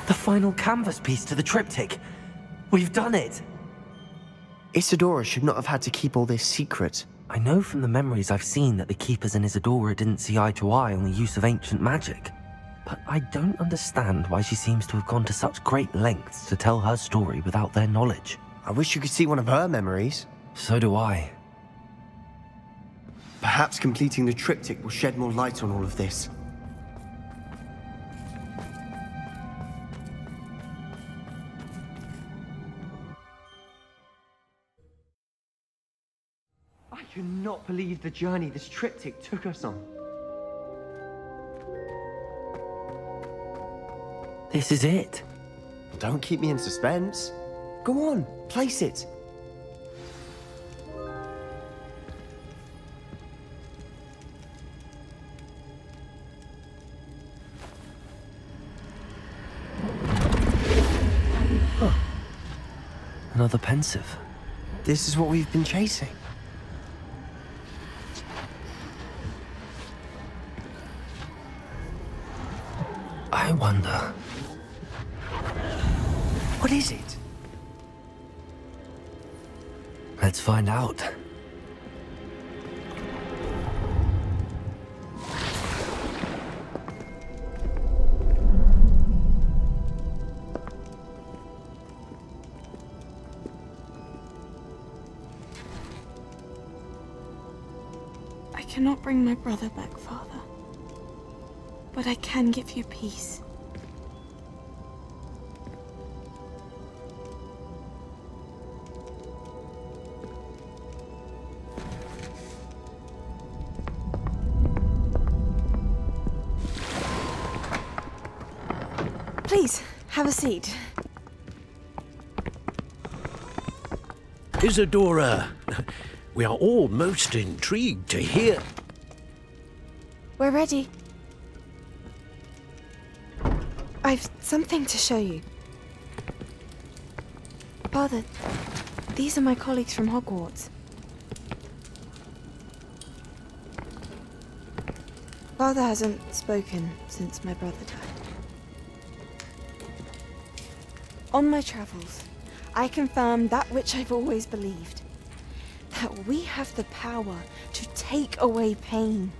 The final canvas piece to the triptych. We've done it! Isadora should not have had to keep all this secret. I know from the memories I've seen that the Keepers and Isadora didn't see eye to eye on the use of ancient magic. But I don't understand why she seems to have gone to such great lengths to tell her story without their knowledge. I wish you could see one of her memories. So do I. Perhaps completing the triptych will shed more light on all of this. I cannot believe the journey this triptych took us on. This is it. Don't keep me in suspense. Go on, place it. Huh. Another pensive. This is what we've been chasing. I wonder... What is it? Let's find out. I cannot bring my brother back, Father. But I can give you peace. Please, have a seat. Isadora, we are all most intrigued to hear. We're ready. I've something to show you. Father, these are my colleagues from Hogwarts. Father hasn't spoken since my brother died. On my travels, I confirmed that which I've always believed. That we have the power to take away pain.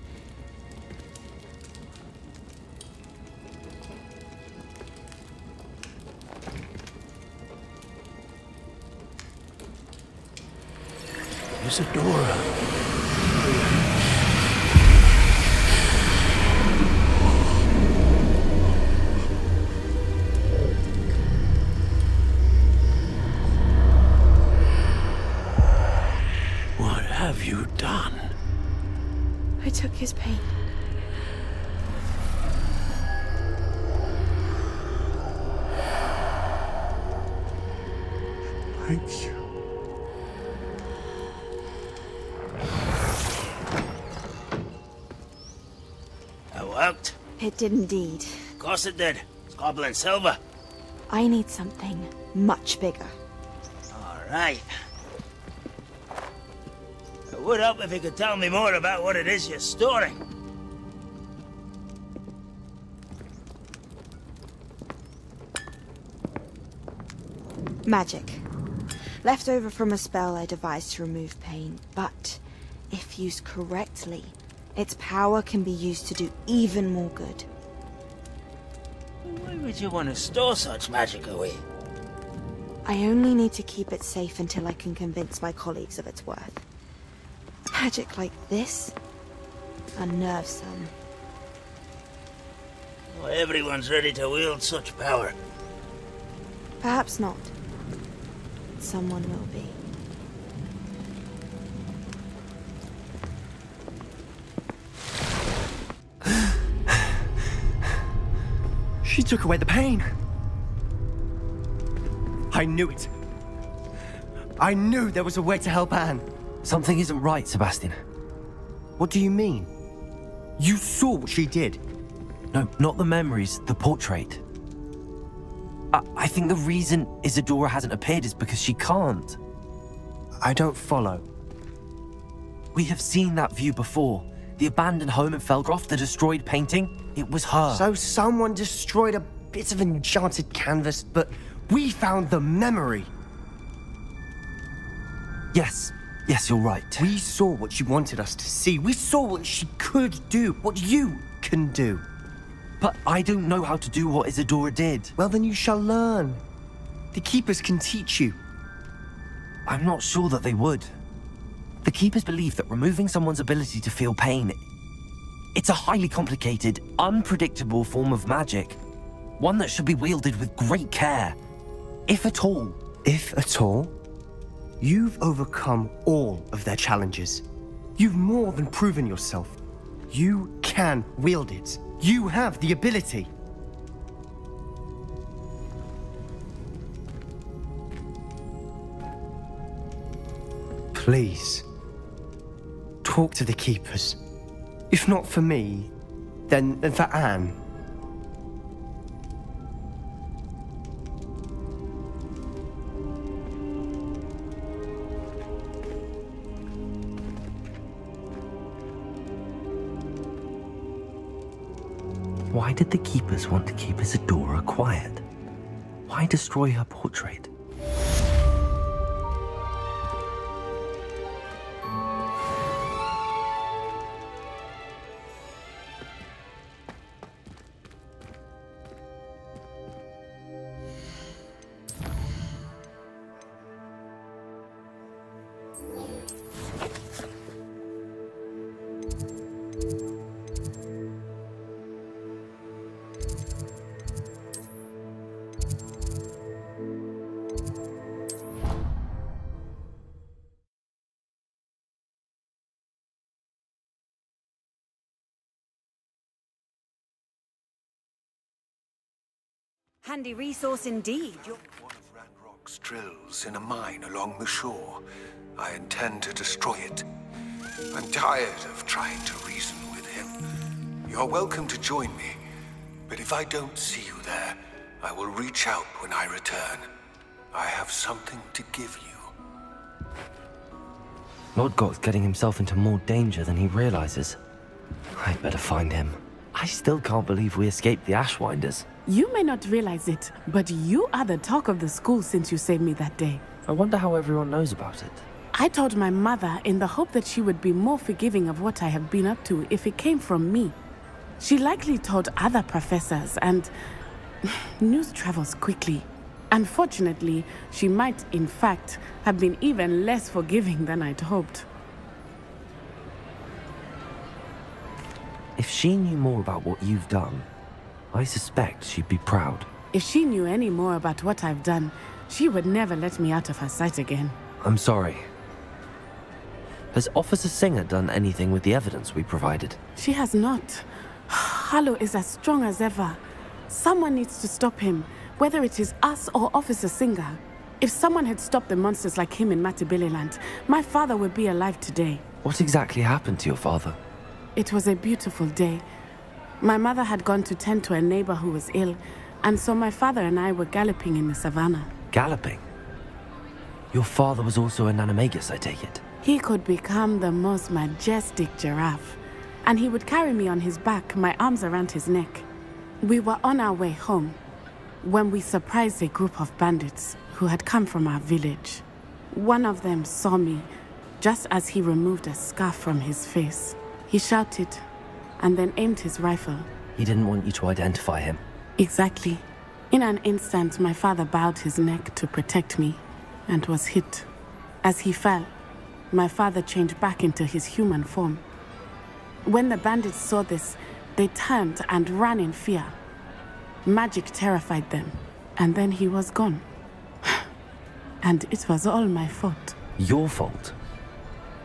Isadora. What have you done? I took his pain. Thank you. That worked? It did indeed. Of course it did. It's goblin silver. I need something much bigger. All right. It would help if you could tell me more about what it is you're storing. Magic. Left over from a spell I devised to remove pain, but if used correctly, its power can be used to do even more good. Why would you want to store such magic away? I only need to keep it safe until I can convince my colleagues of its worth. Magic like this unnerves some. Well, everyone's ready to wield such power. Perhaps not. Someone will be. She took away the pain. I knew it. I knew there was a way to help Anne. Something isn't right, Sebastian. What do you mean? You saw what she did. No, not the memories, the portrait. I think the reason Isadora hasn't appeared is because she can't. I don't follow. We have seen that view before. The abandoned home in Felgroth, the destroyed painting, it was her. So someone destroyed a bit of enchanted canvas, but we found the memory. Yes, you're right. We saw what she wanted us to see. We saw what she could do, what you can do. But I don't know how to do what Isadora did. Well, then you shall learn. The Keepers can teach you. I'm not sure that they would. The Keepers believe that removing someone's ability to feel pain, it's a highly complicated, unpredictable form of magic. One that should be wielded with great care. If at all. If at all? You've overcome all of their challenges. You've more than proven yourself. You can wield it. You have the ability. Please, talk to the Keepers. If not for me, then for Anne. Why did the Keepers want to keep Isadora quiet? Why destroy her portrait? Handy resource indeed. One of Ranrock's drills in a mine along the shore. I intend to destroy it. I'm tired of trying to reason with him. You're welcome to join me, but if I don't see you there, I will reach out when I return. I have something to give you. Lord Got's getting himself into more danger than he realizes. I'd better find him. I still can't believe we escaped the Ashwinders. You may not realize it, but you are the talk of the school since you saved me that day. I wonder how everyone knows about it. I told my mother in the hope that she would be more forgiving of what I have been up to if it came from me. She likely told other professors, and news travels quickly. Unfortunately, she might, in fact, have been even less forgiving than I'd hoped. If she knew more about what you've done, I suspect she'd be proud. If she knew any more about what I've done, she would never let me out of her sight again. I'm sorry. Has Officer Singer done anything with the evidence we provided? She has not. Harlow is as strong as ever. Someone needs to stop him, whether it is us or Officer Singer. If someone had stopped the monsters like him in Matabeleland, my father would be alive today. What exactly happened to your father? It was a beautiful day. My mother had gone to tend to a neighbor who was ill, and so my father and I were galloping in the savannah. Galloping? Your father was also an animagus, I take it? He could become the most majestic giraffe, and he would carry me on his back, my arms around his neck. We were on our way home when we surprised a group of bandits who had come from our village. One of them saw me just as he removed a scarf from his face. He shouted and then aimed his rifle. He didn't want you to identify him. Exactly. In an instant, my father bowed his neck to protect me and was hit. As he fell, my father changed back into his human form. When the bandits saw this, they turned and ran in fear. Magic terrified them, and then he was gone. And it was all my fault. Your fault?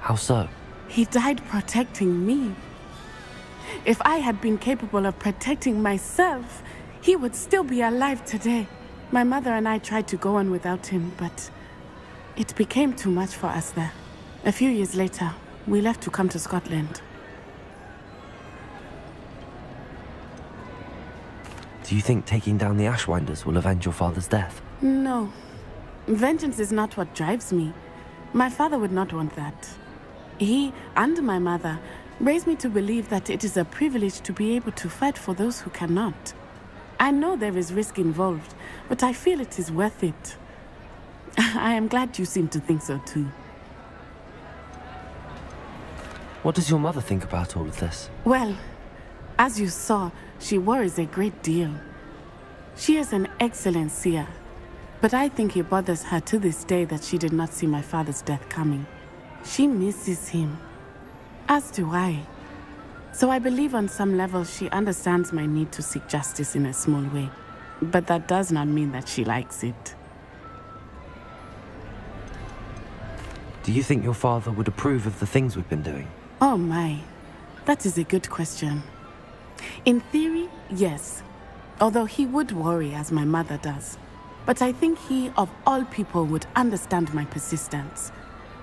How so? He died protecting me. If I had been capable of protecting myself, he would still be alive today. My mother and I tried to go on without him, but it became too much for us there. A few years later, we left to come to Scotland. Do you think taking down the Ashwinders will avenge your father's death? No. Vengeance is not what drives me. My father would not want that. He and my mother raised me to believe that it is a privilege to be able to fight for those who cannot. I know there is risk involved, but I feel it is worth it. I am glad you seem to think so too. What does your mother think about all of this? Well, as you saw, she worries a great deal. She is an excellent seer, but I think it bothers her to this day that she did not see my father's death coming. She misses him, as do I. So I believe on some level she understands my need to seek justice in a small way. But that does not mean that she likes it. Do you think your father would approve of the things we've been doing? Oh my, that is a good question. In theory, yes. Although he would worry as my mother does. But I think he, of all people, would understand my persistence.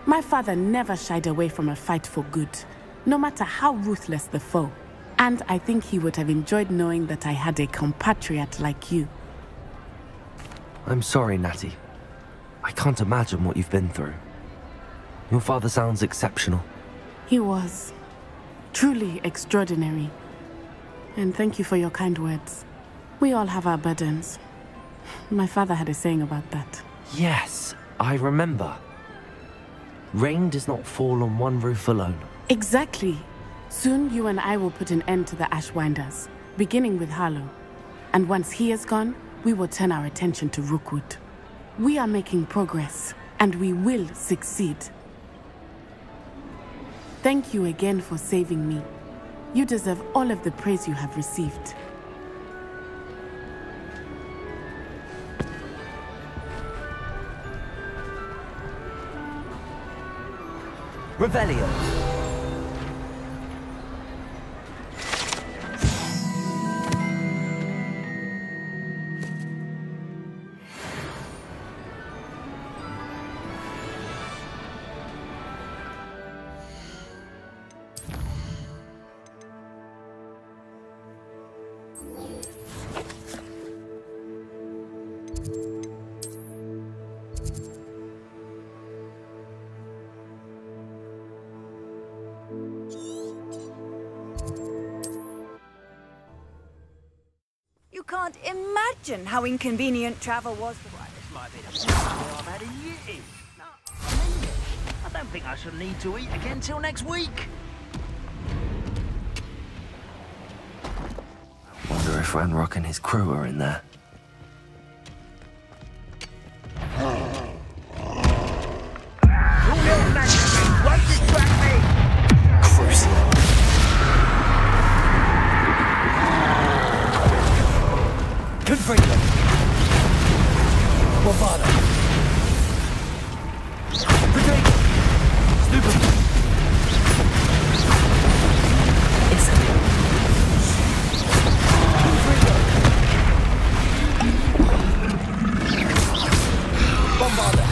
My father never shied away from a fight for good, no matter how ruthless the foe. And I think he would have enjoyed knowing that I had a compatriot like you. I'm sorry, Natty. I can't imagine what you've been through. Your father sounds exceptional. He was. Truly extraordinary. And thank you for your kind words. We all have our burdens. My father had a saying about that. Yes, I remember. Rain does not fall on one roof alone. Exactly. Soon you and I will put an end to the Ashwinders, beginning with Harlow. And once he is gone, we will turn our attention to Rookwood. We are making progress, and we will succeed. Thank you again for saving me. You deserve all of the praise you have received. Revelio. imagine how inconvenient travel was for us. This might be the first meal I've had in years. No, I mean it. I don't think I shall need to eat again till next week. Wonder if Ranrock and his crew are in there. Confringo! Bovada! Potato! Stupid! Incendio! Confringo! Bombada!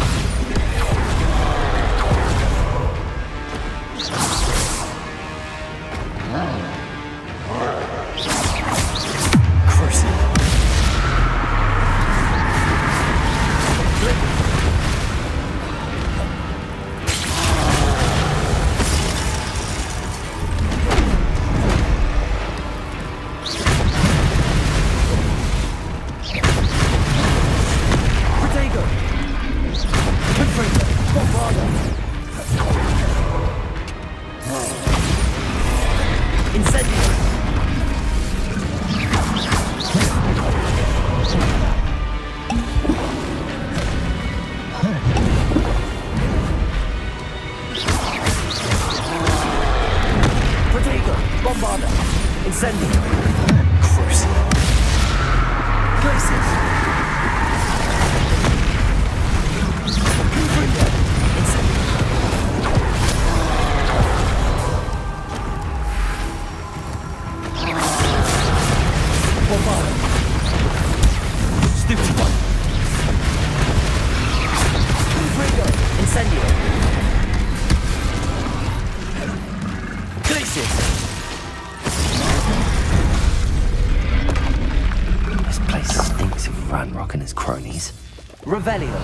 Crucible! Revelio.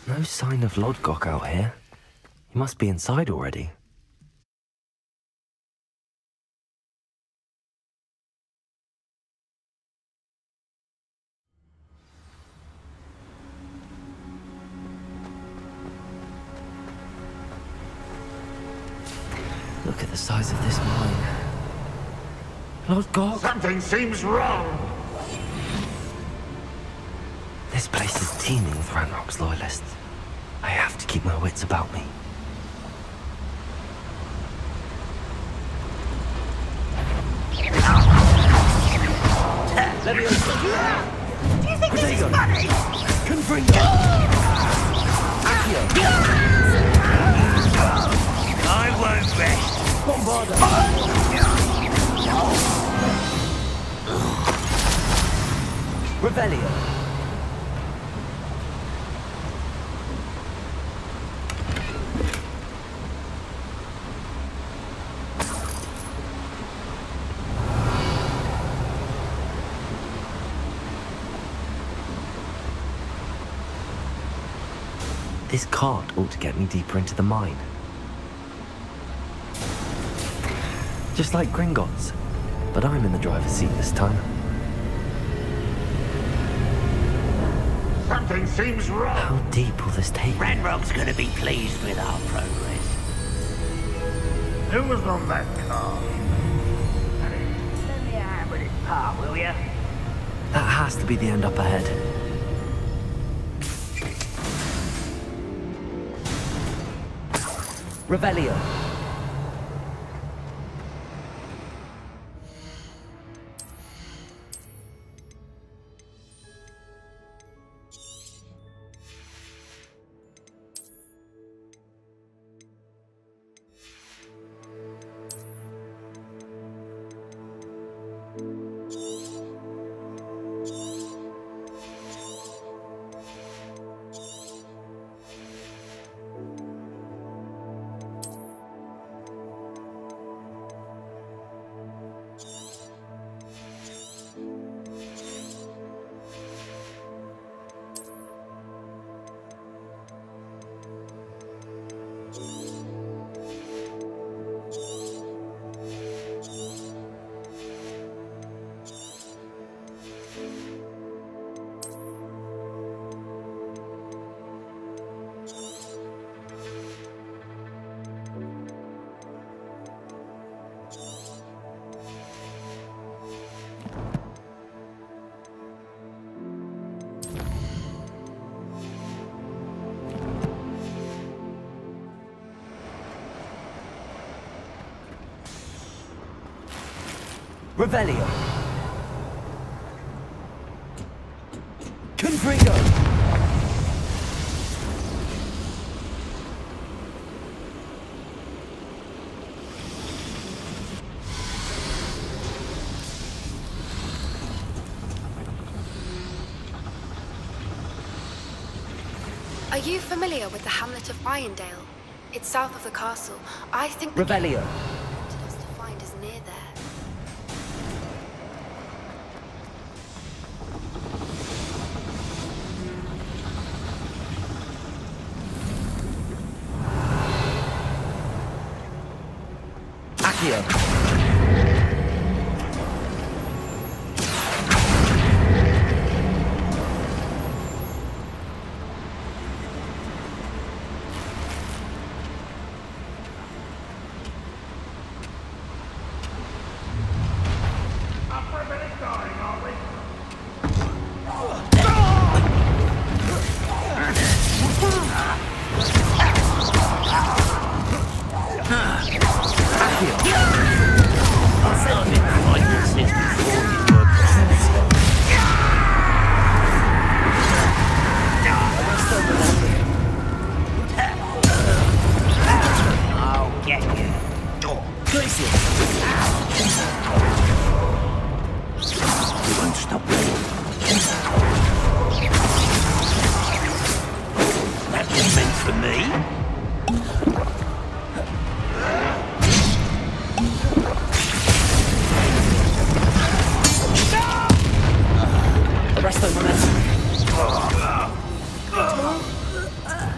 No sign of Lodgok out here. He must be inside already. Look at the size of this mine. Lodgok! Something seems wrong! This place is teeming with Ranrock's loyalists. I have to keep my wits about me. Leviosa! Do you think this is funny? Confringo! Accio! I won't rest. Bombarda! Revelio. This cart ought to get me deeper into the mine. Just like Gringotts, but I'm in the driver's seat this time. Something seems wrong. How deep will this take me? Ranrock's gonna be pleased with our progress. Who was on that car? Lend me a hand with this part, will ya? That has to be the end up ahead. Revelio. Revelio. Confringo. Are you familiar with the hamlet of Irondale? It's south of the castle. I think the Revelio. cave wanted us to find is near there. Accio.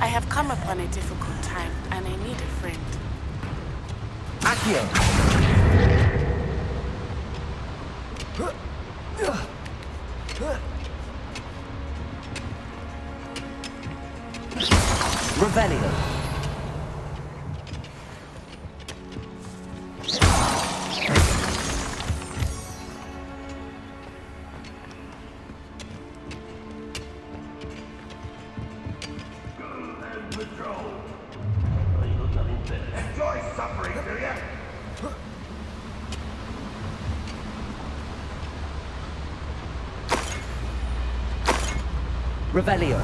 I have come upon a difficult time, and I need a friend. Accio. Revelio. Enjoy suffering, do you? Revelio.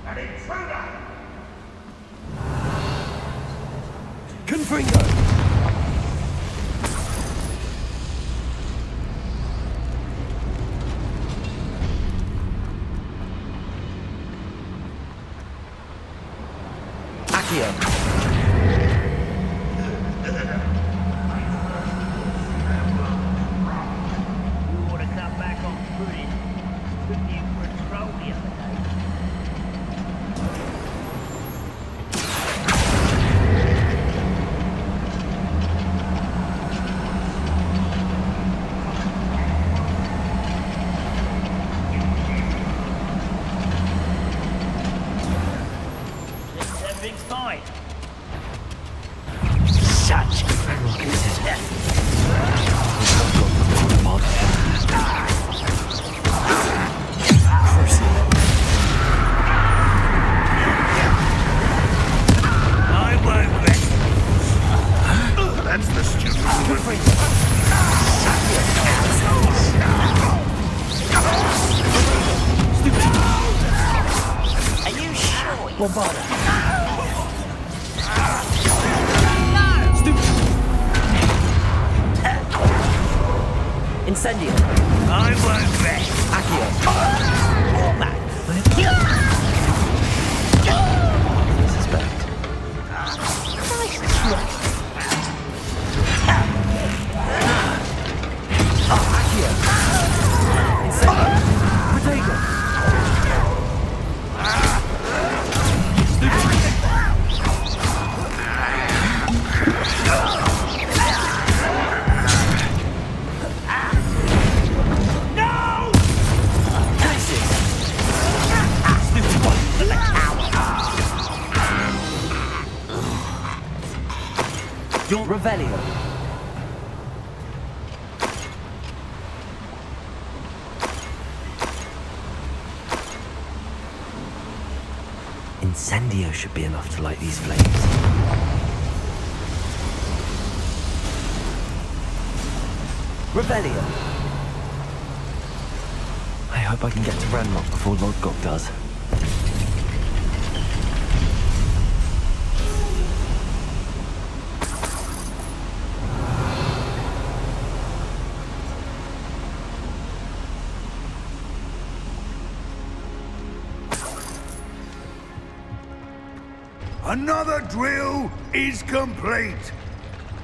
An intruder! Confringo. Accio. You ought to come back on footing. Took you for a stroll the other day. Everything's fine. Such I won't rest. That's the stupid woman. Are you sure? Bombarda. Incendio. I won't rest. Accio. Suspect. Accio. Incendio. Protego. Revelio. Incendio should be enough to light these flames. Revelio. I hope I can get to Ranrock before Lord Gok does. Another drill is complete.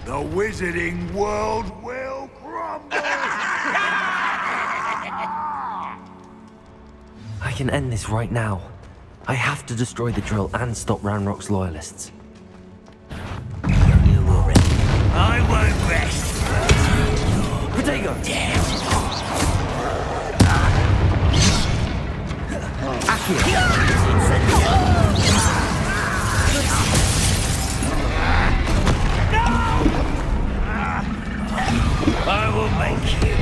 The wizarding world will crumble. I can end this right now. I have to destroy the drill and stop Ranrock's loyalists. You will rest. I won't rest. Protego! I will make you.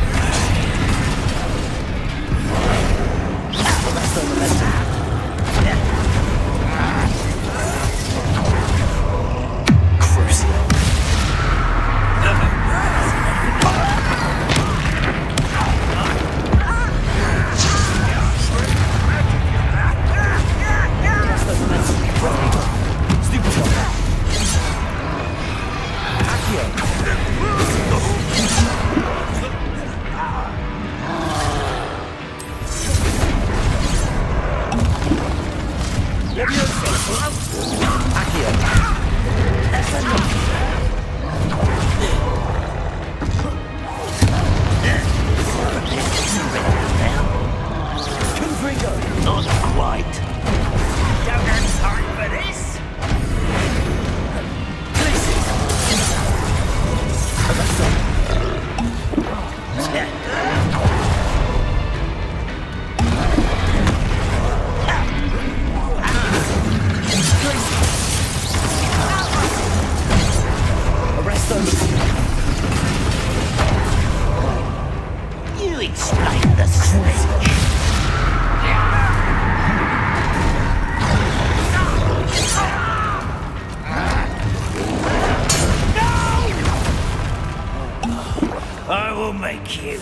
Not quite. Don't have time for this. You explain the switch. I will make you.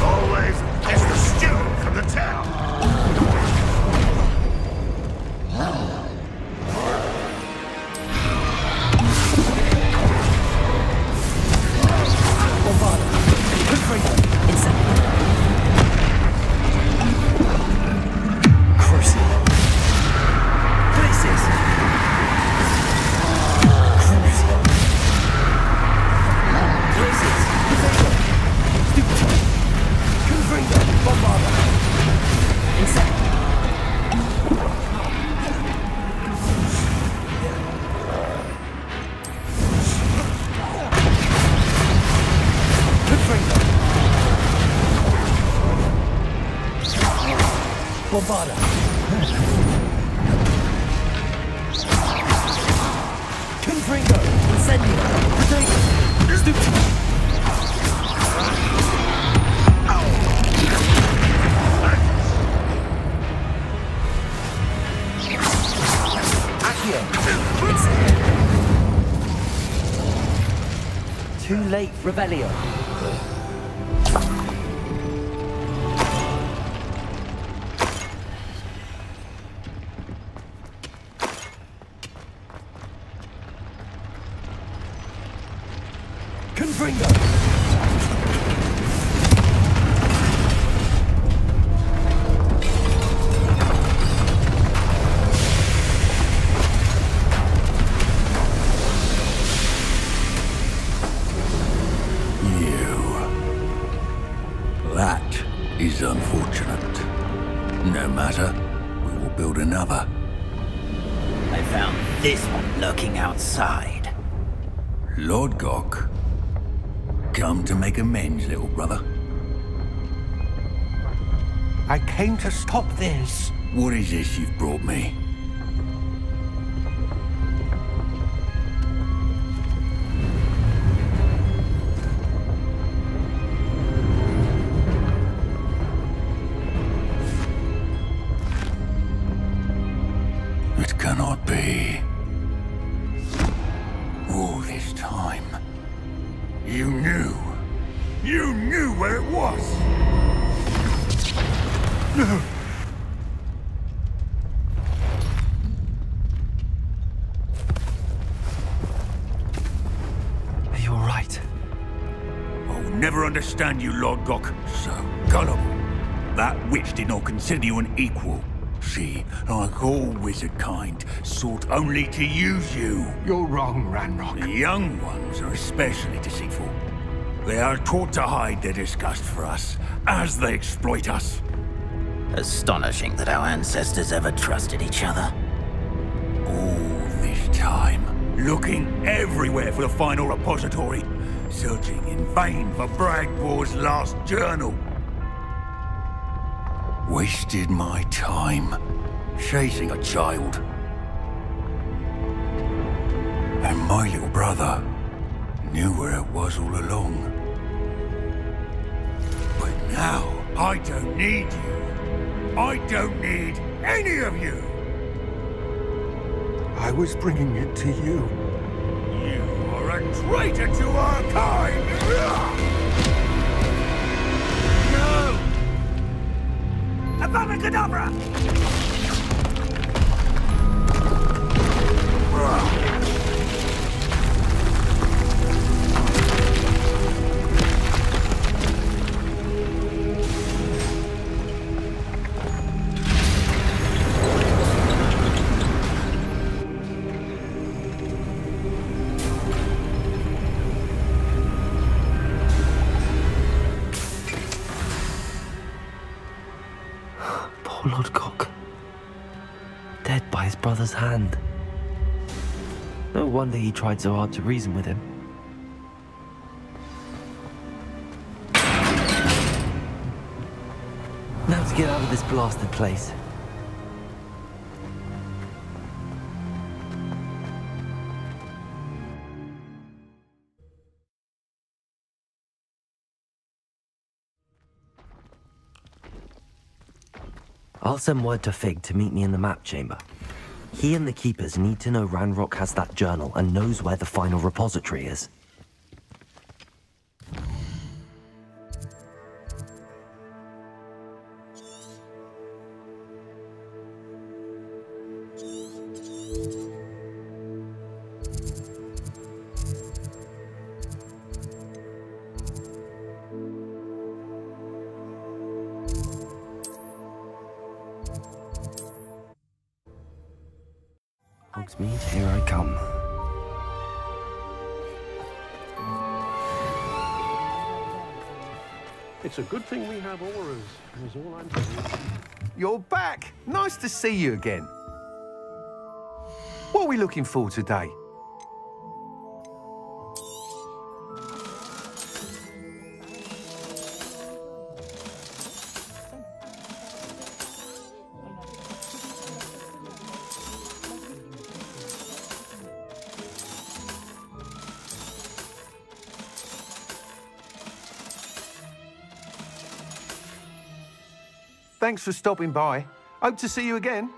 Always catch the student from the town. Bombarda. Confringo. Incendio. Protego. Stupid. Too late, Revelio. Confringo. That is unfortunate. found this one lurking outside. Lord Gok, come to make amends, little brother. I came to stop this. What is this you've brought me? It cannot be. All this time, you knew. You knew where it was. No. Are you all right? I'll never understand you, Lord Gok. So gullible. That witch did not consider you an equal. She, like all wizard kind, sought only to use you. You're wrong, Ranrock. The young ones are especially deceitful. They are taught to hide their disgust for us, as they exploit us. Astonishing that our ancestors ever trusted each other. All this time, looking everywhere for the final repository, searching in vain for Bragbor's last journal. Wasted my time, chasing a child. And my little brother knew where it was all along. But now, I don't need you. I don't need any of you. I was bringing it to you. You are a traitor to our kind! No! Avada Poor Lord Gok. Dead by his brother's hand. No wonder he tried so hard to reason with him. Now to get out of this blasted place. I'll send word to Fig to meet me in the map chamber. He and the Keepers need to know Ranrock has that journal and knows where the final repository is. Hogsmeade, here I come. It's a good thing we have auras, is all I'm saying. You're back! Nice to see you again. What are we looking for today? Thanks for stopping by. Hope to see you again.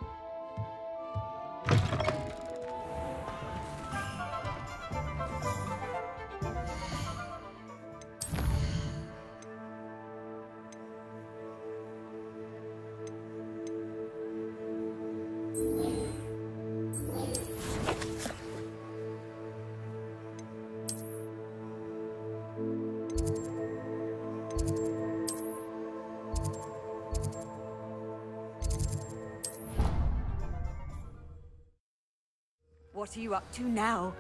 What are you up to now?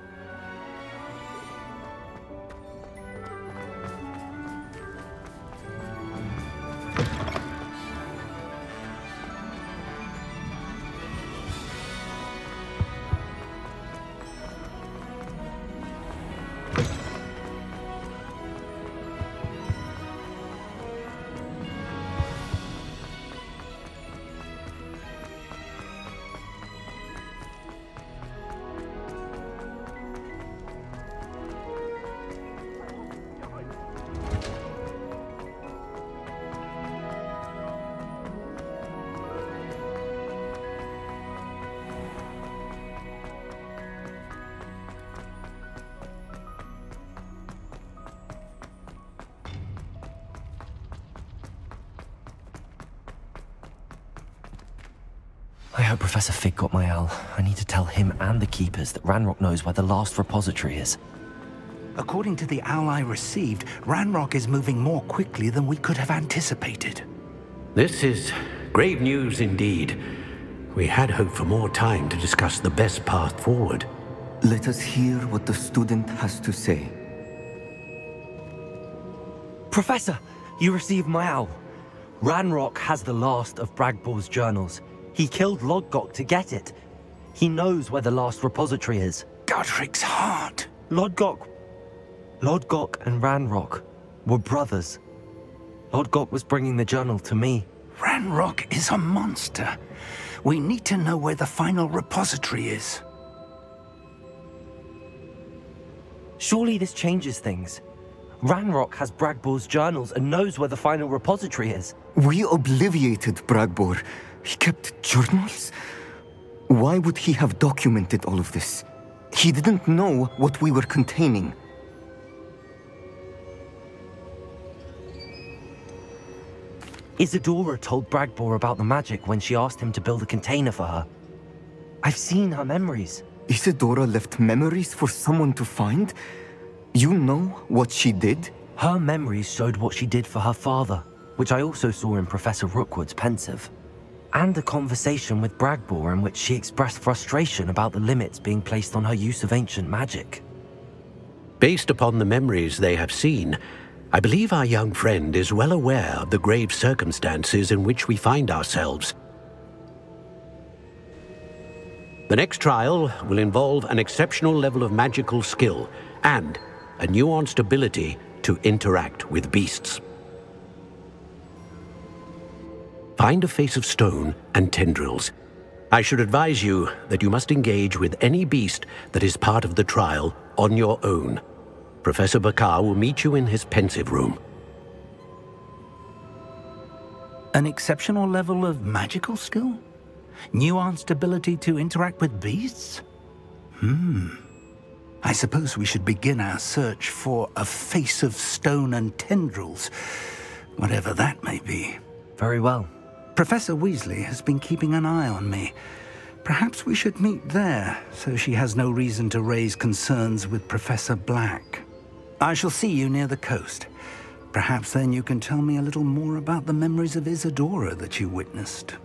I hope Professor Fig got my owl. I need to tell him and the Keepers that Ranrock knows where the last repository is. According to the owl I received, Ranrock is moving more quickly than we could have anticipated. This is grave news indeed. We had hoped for more time to discuss the best path forward. Let us hear what the student has to say. Professor, you received my owl. Ranrock has the last of Bragbor's journals. He killed Lodgok to get it. He knows where the last repository is. Godric's heart. Lodgok and Ranrock were brothers. Lodgok was bringing the journal to me. Ranrock is a monster. We need to know where the final repository is. Surely this changes things. Ranrock has Bragbor's journals and knows where the final repository is. We obliviated Bragbor. He kept journals? Why would he have documented all of this? He didn't know what we were containing. Isadora told Bragbor about the magic when she asked him to build a container for her. I've seen her memories. Isadora left memories for someone to find? You know what she did? Her memories showed what she did for her father, which I also saw in Professor Rookwood's pensive. And a conversation with Bragbor in which she expressed frustration about the limits being placed on her use of ancient magic. Based upon the memories they have seen, I believe our young friend is well aware of the grave circumstances in which we find ourselves. The next trial will involve an exceptional level of magical skill and a nuanced ability to interact with beasts. Find a face of stone and tendrils. I should advise you that you must engage with any beast that is part of the trial on your own. Professor Bakar will meet you in his pensive room. An exceptional level of magical skill? Nuanced ability to interact with beasts? I suppose we should begin our search for a face of stone and tendrils, whatever that may be. Very well. Professor Weasley has been keeping an eye on me. Perhaps we should meet there, so she has no reason to raise concerns with Professor Black. I shall see you near the coast. Perhaps then you can tell me a little more about the memories of Isadora that you witnessed.